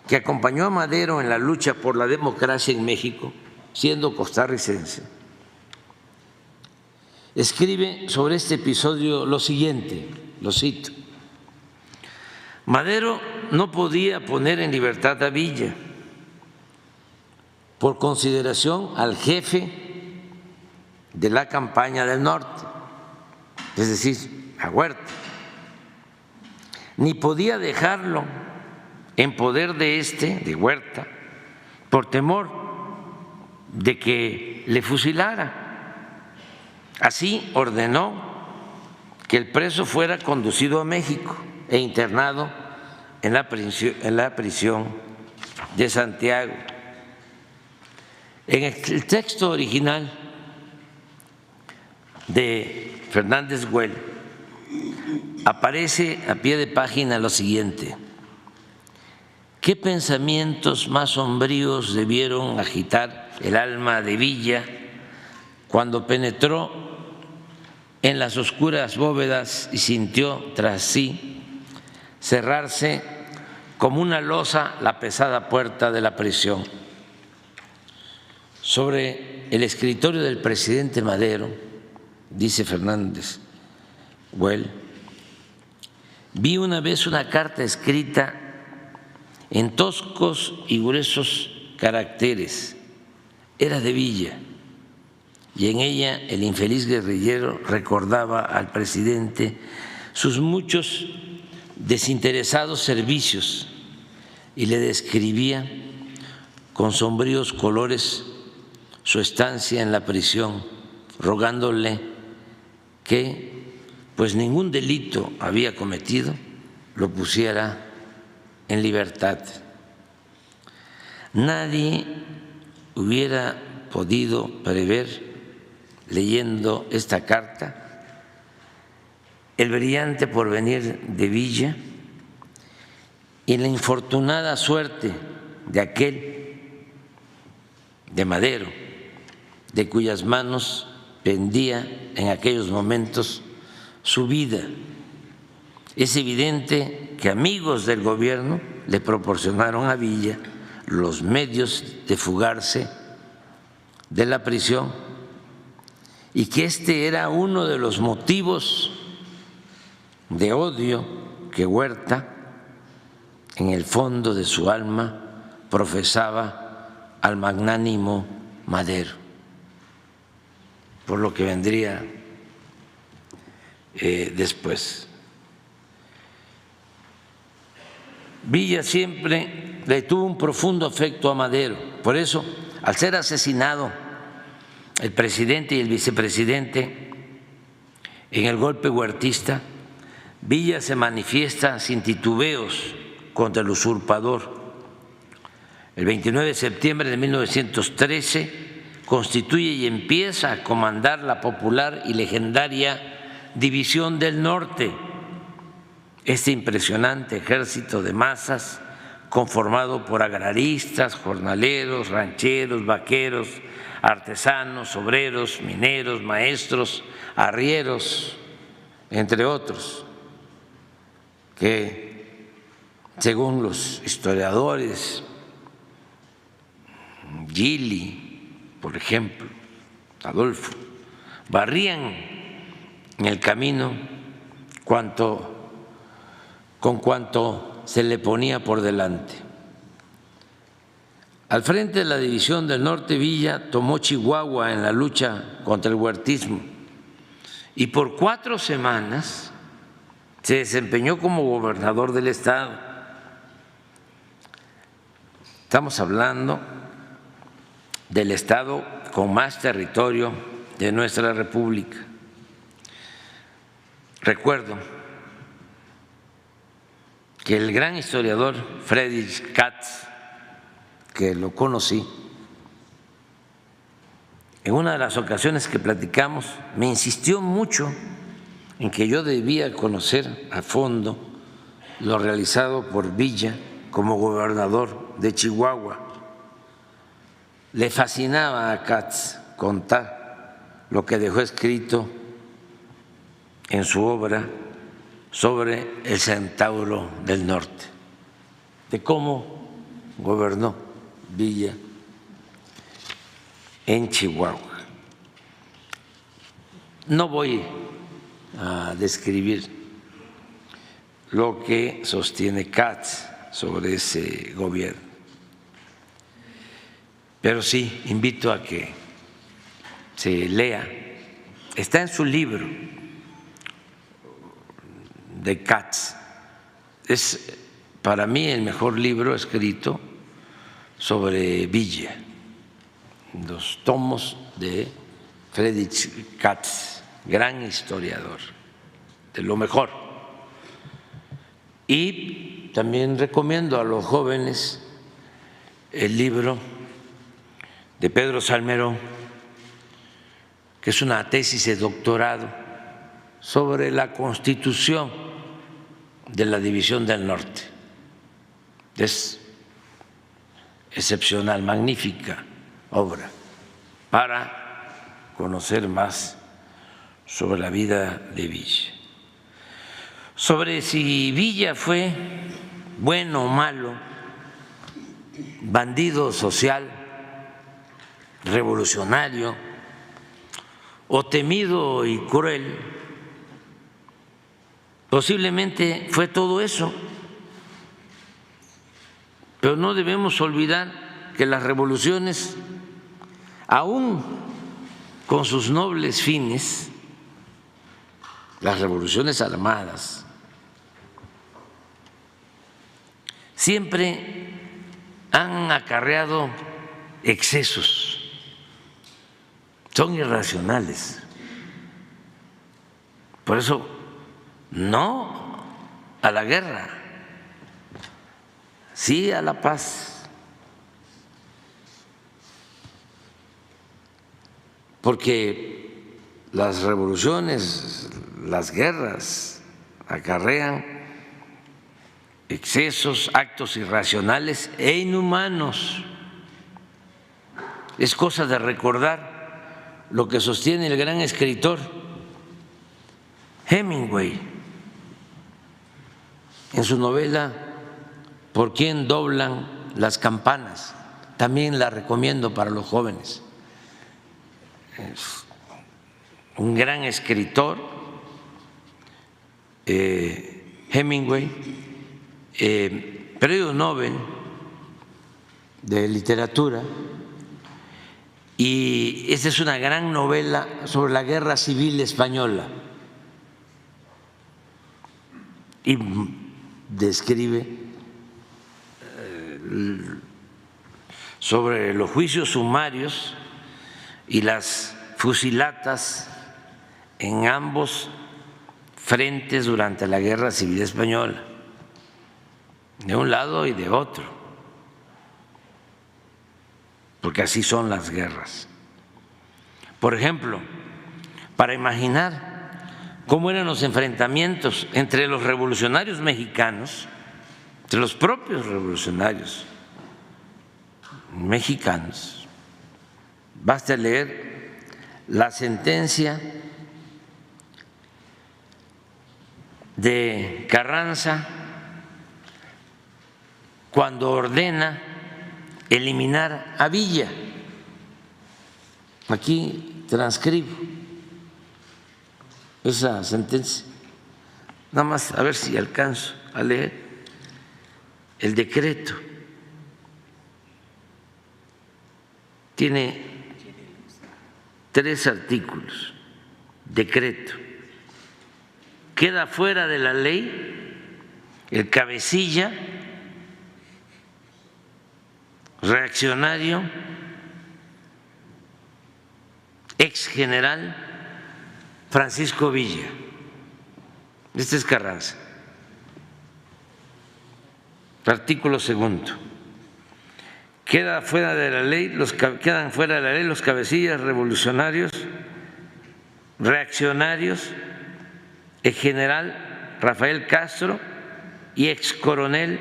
que acompañó a Madero en la lucha por la democracia en México, siendo costarricense, escribe sobre este episodio lo siguiente, lo cito: Madero no podía poner en libertad a Villa por consideración al jefe de la campaña del norte, es decir, a Huerta, ni podía dejarlo en poder de Huerta, por temor de que le fusilara. Así ordenó que el preso fuera conducido a México e internado en la prisión de Santiago. En el texto original de Fernández Güell aparece a pie de página lo siguiente: ¿qué pensamientos más sombríos debieron agitar el alma de Villa cuando penetró en las oscuras bóvedas y sintió tras sí cerrarse como una losa la pesada puerta de la prisión? Sobre el escritorio del presidente Madero, dice Fernández Güell, vi una vez una carta escrita en toscos y gruesos caracteres. Era de Villa, y en ella el infeliz guerrillero recordaba al presidente sus muchos desinteresados servicios y le describía con sombríos colores su estancia en la prisión, rogándole que, pues ningún delito había cometido, lo pusiera en libertad. Nadie hubiera podido prever, leyendo esta carta, el brillante porvenir de Villa y la infortunada suerte de aquel, de Madero, de cuyas manos pendía en aquellos momentos su vida. Es evidente que amigos del gobierno le proporcionaron a Villa los medios de fugarse de la prisión y que este era uno de los motivos de odio que Huerta, en el fondo de su alma, profesaba al magnánimo Madero, por lo que vendría después. Villa siempre le tuvo un profundo afecto a Madero. Por eso, al ser asesinado el presidente y el vicepresidente en el golpe huertista, Villa se manifiesta sin titubeos contra el usurpador. El 29 de septiembre de 1913 constituye y empieza a comandar la popular y legendaria División del Norte, este impresionante ejército de masas conformado por agraristas, jornaleros, rancheros, vaqueros, artesanos, obreros, mineros, maestros, arrieros, entre otros, que según los historiadores, Gili, por ejemplo, Adolfo, barrían en el camino con cuanto se le ponía por delante. Al frente de la División del Norte, Villa tomó Chihuahua en la lucha contra el huertismo y por 4 semanas se desempeñó como gobernador del estado. Estamos hablando del estado con más territorio de nuestra república. Recuerdo que el gran historiador Friedrich Katz, que lo conocí, en una de las ocasiones que platicamos, me insistió mucho en que yo debía conocer a fondo lo realizado por Villa como gobernador de Chihuahua. Le fascinaba a Katz contar lo que dejó escrito en su obra sobre el Centauro del Norte, de cómo gobernó Villa en Chihuahua. No voy a describir lo que sostiene Katz sobre ese gobierno, pero sí invito a que se lea, está en su libro de Katz, es para mí el mejor libro escrito sobre Villa, los tomos de Friedrich Katz, gran historiador, de lo mejor. Y también recomiendo a los jóvenes el libro de Pedro Salmerón, que es una tesis de doctorado sobre la Constitución de la División del Norte. Es excepcional, magnífica obra para conocer más sobre la vida de Villa. Sobre si Villa fue bueno o malo, bandido social, revolucionario o temido y cruel, posiblemente fue todo eso, pero no debemos olvidar que las revoluciones, aún con sus nobles fines, las revoluciones armadas, siempre han acarreado excesos, son irracionales. Por eso, no a la guerra, sí a la paz, porque las revoluciones, las guerras acarrean excesos, actos irracionales e inhumanos. Es cosa de recordar lo que sostiene el gran escritor Hemingway en su novela ¿Por quién doblan las campanas? También la recomiendo para los jóvenes. Es un gran escritor, Hemingway, premio Nobel de literatura, y esta es una gran novela sobre la Guerra Civil Española y describe sobre los juicios sumarios y las fusilatas en ambos frentes durante la Guerra Civil Española, de un lado y de otro, porque así son las guerras. Por ejemplo, para imaginar cómo eran los enfrentamientos entre los revolucionarios mexicanos, entre los propios revolucionarios mexicanos, basta leer la sentencia de Carranza cuando ordena eliminar a Villa. Aquí transcribo esa sentencia, nada más a ver si alcanzo a leer el decreto. Tiene 3 artículos. Decreto: queda fuera de la ley el cabecilla reaccionario, ex general Francisco Villa. Este es Carranza. Artículo 2. Quedan fuera de la ley los cabecillas revolucionarios, reaccionarios, ex general Rafael Castro y ex coronel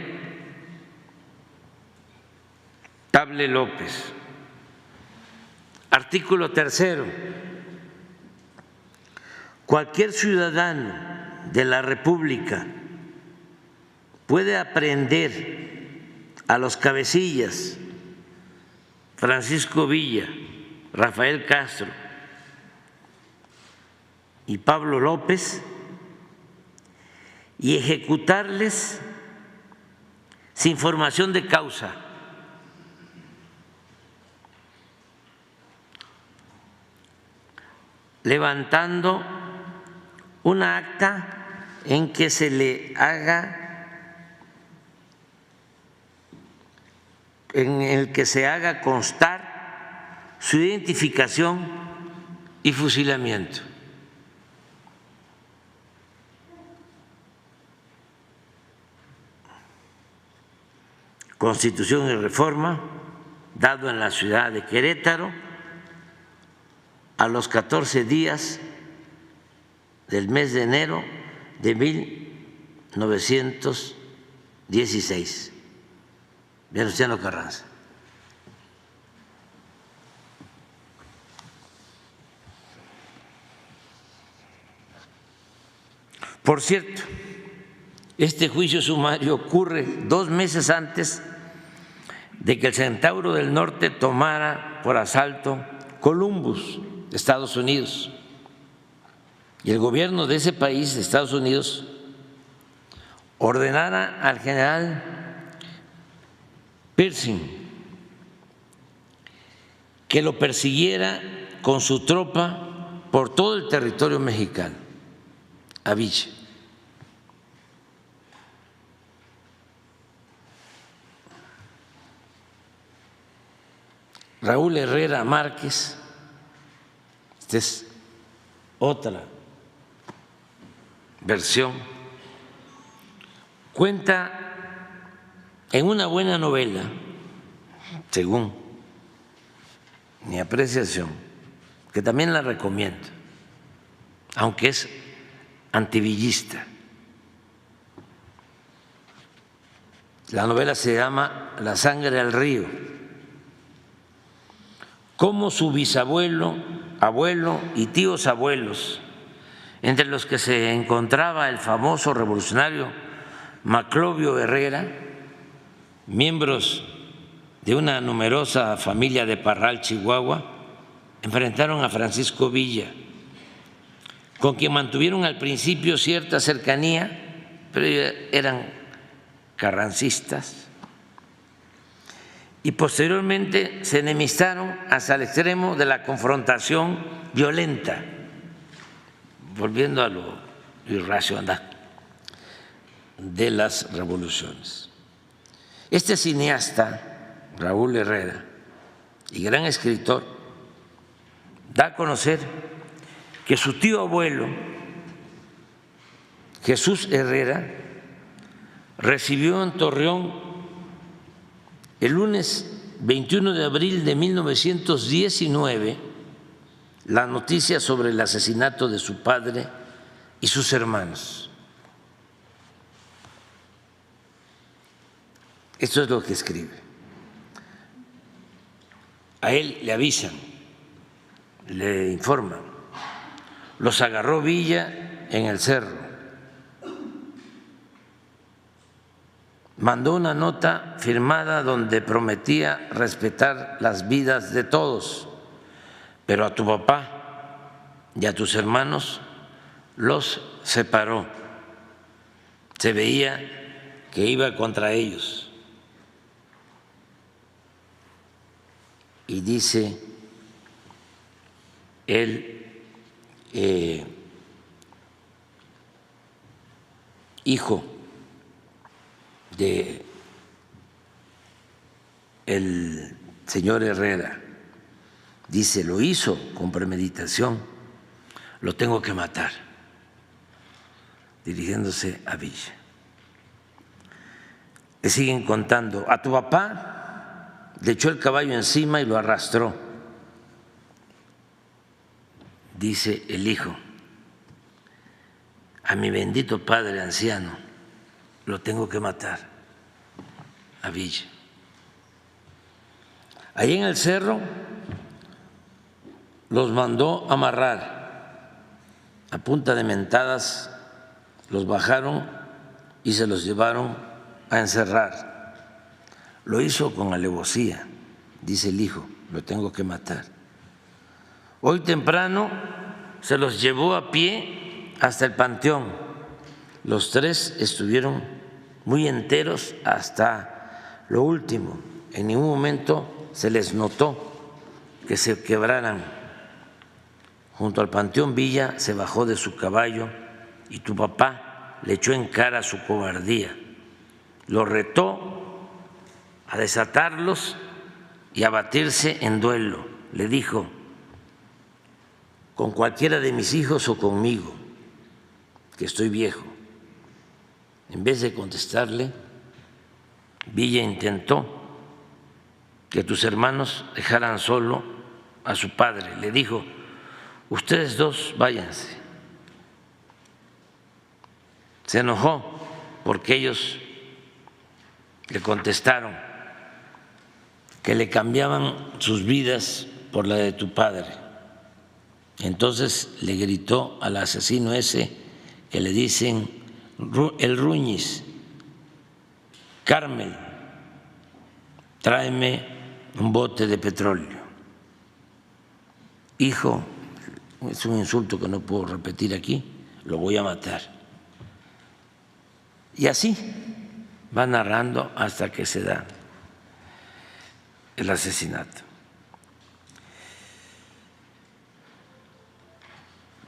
Table López. Artículo 3. Cualquier ciudadano de la República puede aprehender a los cabecillas Francisco Villa, Rafael Castro y Pablo López y ejecutarles sin formación de causa, levantando una acta en que se le haga, en el que se haga constar su identificación y fusilamiento. Constitución y Reforma, dado en la ciudad de Querétaro, a los 14 días del mes de enero de 1916. Venustiano Carranza. Por cierto, este juicio sumario ocurre 2 meses antes de que el Centauro del Norte tomara por asalto Columbus, Estados Unidos. Y el gobierno de ese país, de Estados Unidos, ordenara al general Pershing que lo persiguiera con su tropa por todo el territorio mexicano, a Villa. Raúl Herrera Márquez, esta es otra versión, cuenta en una buena novela, según mi apreciación, que también la recomiendo, aunque es antivillista. La novela se llama La sangre al río. Cómo su bisabuelo, abuelo y tíos abuelos, entre los que se encontraba el famoso revolucionario Maclovio Herrera, miembros de una numerosa familia de Parral, Chihuahua, enfrentaron a Francisco Villa, con quien mantuvieron al principio cierta cercanía, pero eran carrancistas, y posteriormente se enemistaron hasta el extremo de la confrontación violenta, volviendo a lo irracional de las revoluciones. Este cineasta, Raúl Herrera, y gran escritor, da a conocer que su tío abuelo, Jesús Herrera, recibió en Torreón el lunes 21 de abril de 1919 la noticia sobre el asesinato de su padre y sus hermanos. Esto es lo que escribe. A él le avisan, le informan. Los agarró Villa en el cerro. Mandó una nota firmada donde prometía respetar las vidas de todos, pero a tu papá y a tus hermanos los separó. Se veía que iba contra ellos. Y dice él, hijo de el señor Herrera, dice, lo hizo con premeditación, lo tengo que matar, dirigiéndose a Villa. Le siguen contando, a tu papá le echó el caballo encima y lo arrastró, dice el hijo, a mi bendito padre anciano lo tengo que matar, a Villa. Ahí en el cerro los mandó amarrar a punta de mentadas, los bajaron y se los llevaron a encerrar. Lo hizo con alevosía, dice el hijo, lo tengo que matar. Hoy temprano se los llevó a pie hasta el panteón. Los tres estuvieron muy enteros hasta lo último. En ningún momento se les notó que se quebraran. Junto al Panteón Villa se bajó de su caballo y tu papá le echó en cara su cobardía. Lo retó a desatarlos y a batirse en duelo. Le dijo: con cualquiera de mis hijos o conmigo, que estoy viejo. En vez de contestarle, Villa intentó que tus hermanos dejaran solo a su padre. Le dijo: ustedes dos váyanse. Se enojó porque ellos le contestaron que le cambiaban sus vidas por la de tu padre. Entonces le gritó al asesino ese que le dicen el Ruñis: Carmen, tráeme un bote de petróleo. Hijo, es un insulto que no puedo repetir aquí, lo voy a matar. Y así va narrando hasta que se da el asesinato.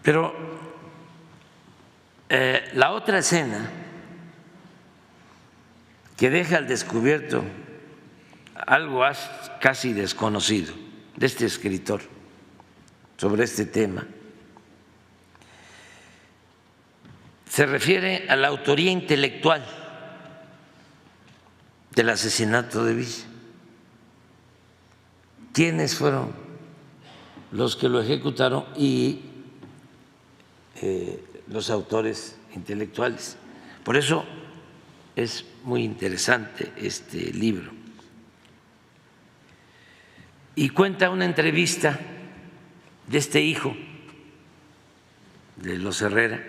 Pero la otra escena que deja al descubierto algo casi desconocido de este escritor sobre este tema se refiere a la autoría intelectual del asesinato de Villa. ¿Quiénes fueron los que lo ejecutaron y los autores intelectuales? Por eso es muy interesante este libro. Y cuenta una entrevista de este hijo de los Herrera,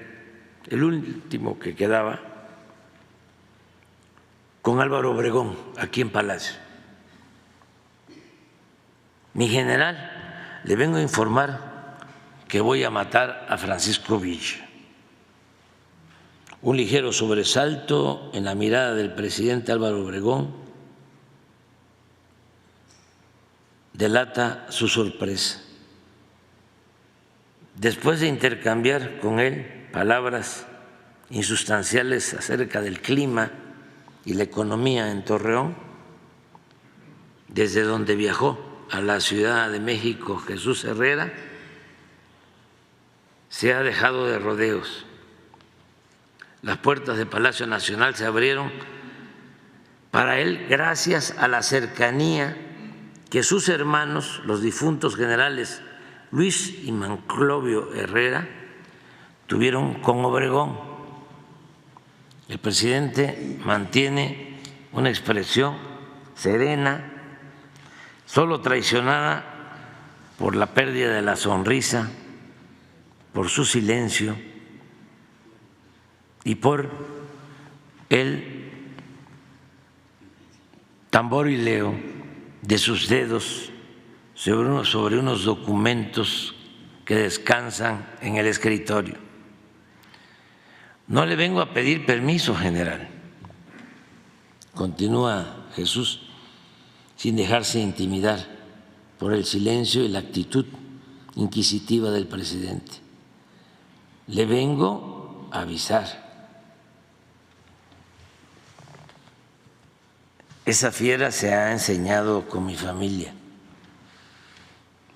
el último que quedaba, con Álvaro Obregón, aquí en Palacio. Mi general, le vengo a informar que voy a matar a Francisco Villa. Un ligero sobresalto en la mirada del presidente Álvaro Obregón delata su sorpresa. Después de intercambiar con él palabras insustanciales acerca del clima y la economía en Torreón, desde donde viajó a la Ciudad de México Jesús Herrera, se ha dejado de rodeos. Las puertas del Palacio Nacional se abrieron para él gracias a la cercanía que sus hermanos, los difuntos generales Luis y Manclovio Herrera, tuvieron con Obregón. El presidente mantiene una expresión serena, solo traicionada por la pérdida de la sonrisa, por su silencio y por el tamborileo de sus dedos sobre unos documentos que descansan en el escritorio. No le vengo a pedir permiso, general, continúa Jesús, sin dejarse intimidar por el silencio y la actitud inquisitiva del presidente. Le vengo a avisar. Esa fiera se ha enseñado con mi familia.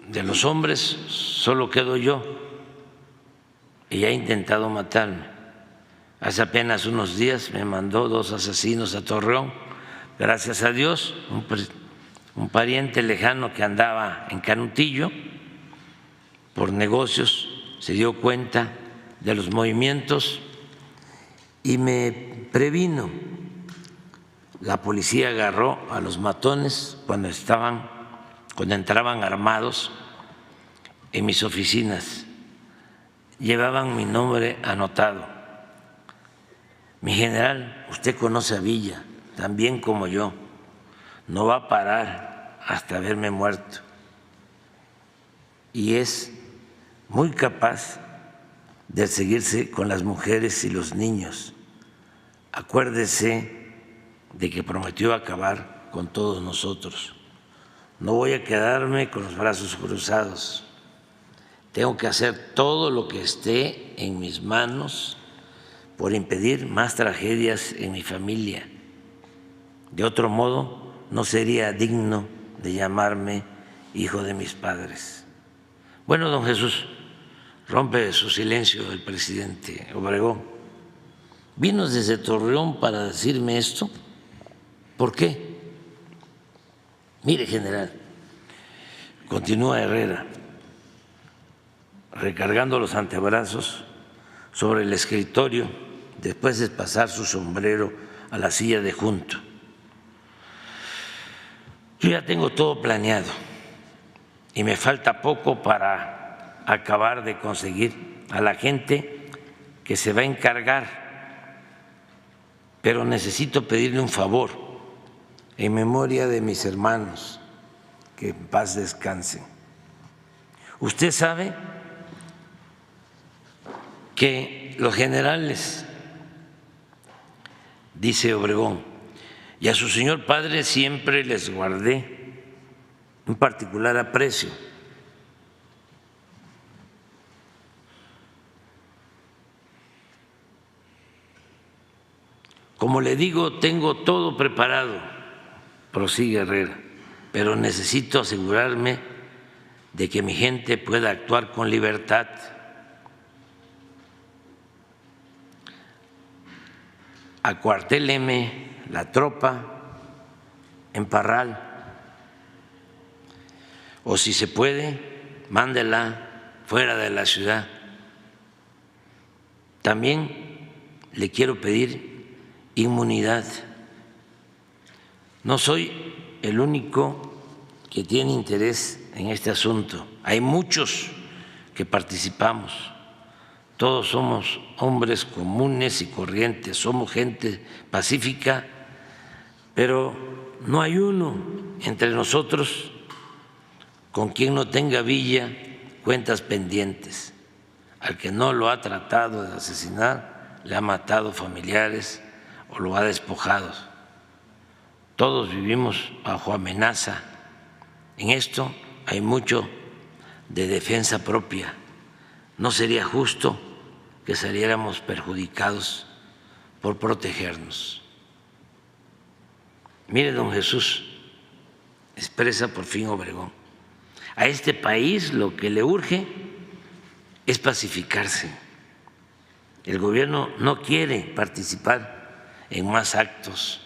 De los hombres solo quedo yo y ha intentado matarme. Hace apenas unos días me mandó 2 asesinos a Torreón. Gracias a Dios, un pariente lejano que andaba en Canutillo por negocios se dio cuenta de los movimientos y me previno. La policía agarró a los matones cuando entraban armados en mis oficinas. Llevaban mi nombre anotado. Mi general, usted conoce a Villa, tan bien como yo, no va a parar hasta verme muerto. Y es muy capaz de seguirse con las mujeres y los niños. Acuérdese de que prometió acabar con todos nosotros. No voy a quedarme con los brazos cruzados. Tengo que hacer todo lo que esté en mis manos por impedir más tragedias en mi familia. De otro modo, no sería digno de llamarme hijo de mis padres. Bueno, don Jesús, rompe su silencio el presidente Obregón. ¿Vino desde Torreón para decirme esto? ¿Por qué? Mire, general, continúa Herrera, recargando los antebrazos sobre el escritorio después de pasar su sombrero a la silla de junto. Yo ya tengo todo planeado y me falta poco para acabar de conseguir a la gente que se va a encargar, pero necesito pedirle un favor en memoria de mis hermanos, que en paz descansen. Usted sabe que los generales, dice Obregón, y a su señor padre siempre les guardé un particular aprecio. Como le digo, tengo todo preparado, prosigue Herrera, pero necesito asegurarme de que mi gente pueda actuar con libertad. Acuartéleme la tropa en Parral, o si se puede, mándela fuera de la ciudad. También le quiero pedir inmunidad. No soy el único que tiene interés en este asunto, hay muchos que participamos. Todos somos hombres comunes y corrientes, somos gente pacífica, pero no hay uno entre nosotros con quien no tenga Villa cuentas pendientes. Al que no lo ha tratado de asesinar, le ha matado familiares o lo ha despojado. Todos vivimos bajo amenaza. En esto hay mucho de defensa propia. No sería justo que saliéramos perjudicados por protegernos. Mire, don Jesús, expresa por fin Obregón, a este país lo que le urge es pacificarse. El gobierno no quiere participar en más actos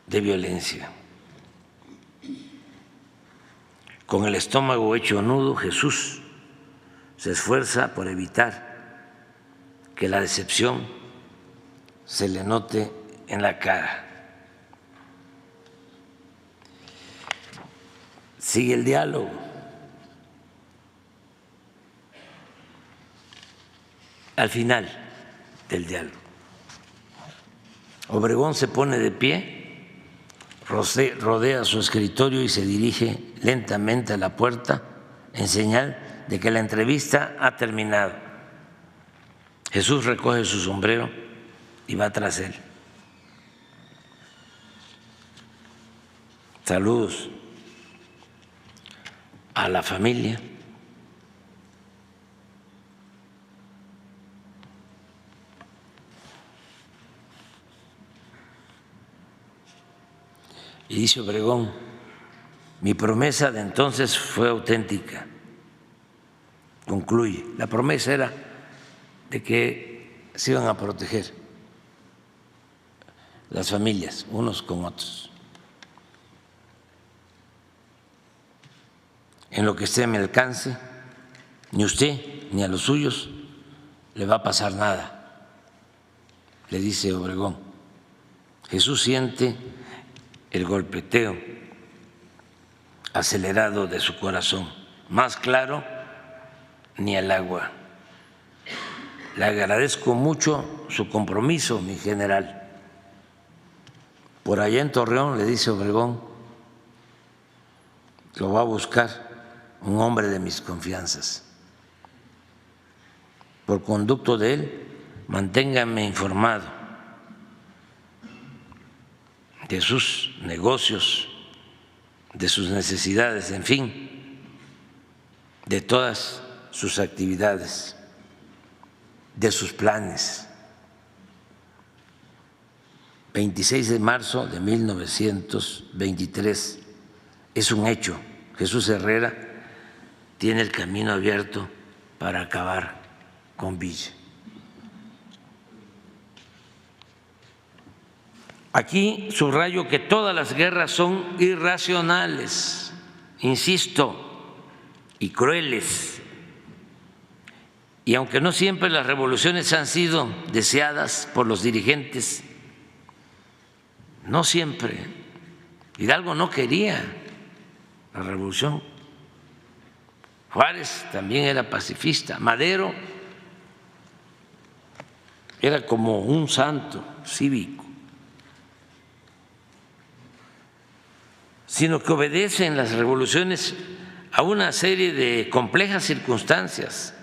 de violencia. Con el estómago hecho nudo, Jesús se esfuerza por evitar que la decepción se le note en la cara. Sigue el diálogo. Al final del diálogo, Obregón se pone de pie, rodea su escritorio y se dirige lentamente a la puerta en señal de que la entrevista ha terminado. Jesús recoge su sombrero y va tras él. Saludos a la familia. Y dice Obregón, mi promesa de entonces fue auténtica. Concluye, la promesa era de que se iban a proteger las familias unos con otros. En lo que esté a mi alcance, ni usted ni a los suyos le va a pasar nada, le dice Obregón. Jesús siente el golpeteo acelerado de su corazón, más claro ni el agua. le agradezco mucho su compromiso, mi general. Por allá en Torreón, le dice Obregón, lo va a buscar un hombre de mis confianzas. Por conducto de él, manténgame informado de sus negocios, de sus necesidades, en fin, de todas sus actividades, de sus planes. 26 de marzo de 1923, es un hecho. Jesús Herrera tiene el camino abierto para acabar con Villa. Aquí subrayo que todas las guerras son irracionales, insisto, y crueles. Y aunque no siempre las revoluciones han sido deseadas por los dirigentes, no siempre. Hidalgo no quería la revolución. Juárez también era pacifista. Madero era como un santo cívico, sino que obedecen las revoluciones a una serie de complejas circunstancias.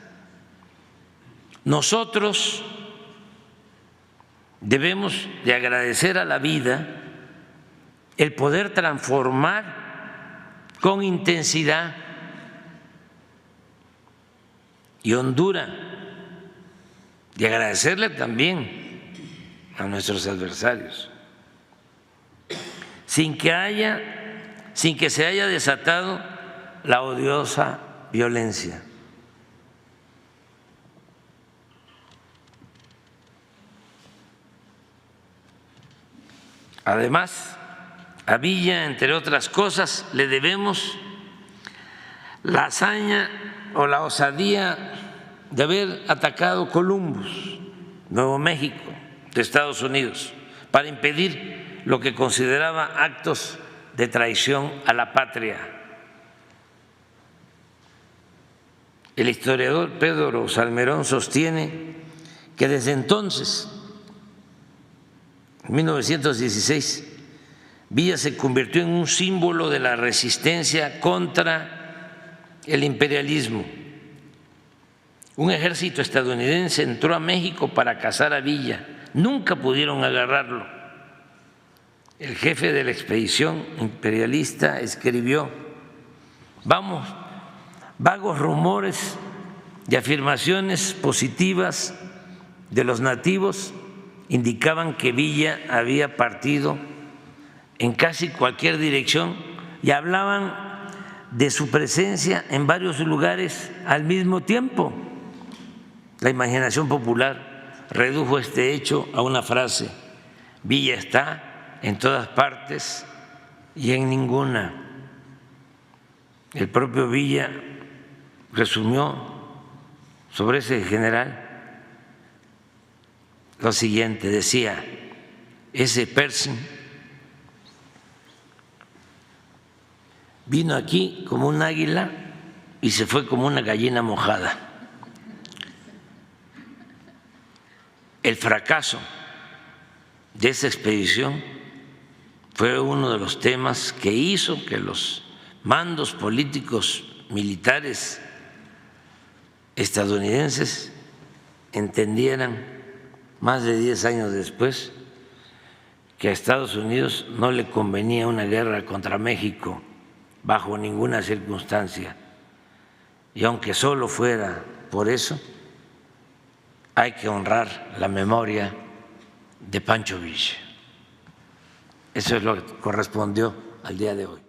Nosotros debemos de agradecer a la vida el poder transformar con intensidad y hondura, y agradecerle también a nuestros adversarios, sin que se haya desatado la odiosa violencia. Además, a Villa, entre otras cosas, le debemos la hazaña o la osadía de haber atacado Columbus, Nuevo México, de Estados Unidos, para impedir lo que consideraba actos de traición a la patria. El historiador Pedro Salmerón sostiene que desde entonces, en 1916, Villa se convirtió en un símbolo de la resistencia contra el imperialismo. Un ejército estadounidense entró a México para cazar a Villa. Nunca pudieron agarrarlo. El jefe de la expedición imperialista escribió: vagos rumores y afirmaciones positivas de los nativos indicaban que Villa había partido en casi cualquier dirección y hablaban de su presencia en varios lugares al mismo tiempo. La imaginación popular redujo este hecho a una frase: Villa está en todas partes y en ninguna. El propio Villa resumió sobre ese general lo siguiente, decía: ese Pershing vino aquí como un águila y se fue como una gallina mojada. El fracaso de esa expedición fue uno de los temas que hizo que los mandos políticos militares estadounidenses entendieran más de 10 años después que a Estados Unidos no le convenía una guerra contra México bajo ninguna circunstancia, y aunque solo fuera por eso, hay que honrar la memoria de Pancho Villa. Eso es lo que correspondió al día de hoy.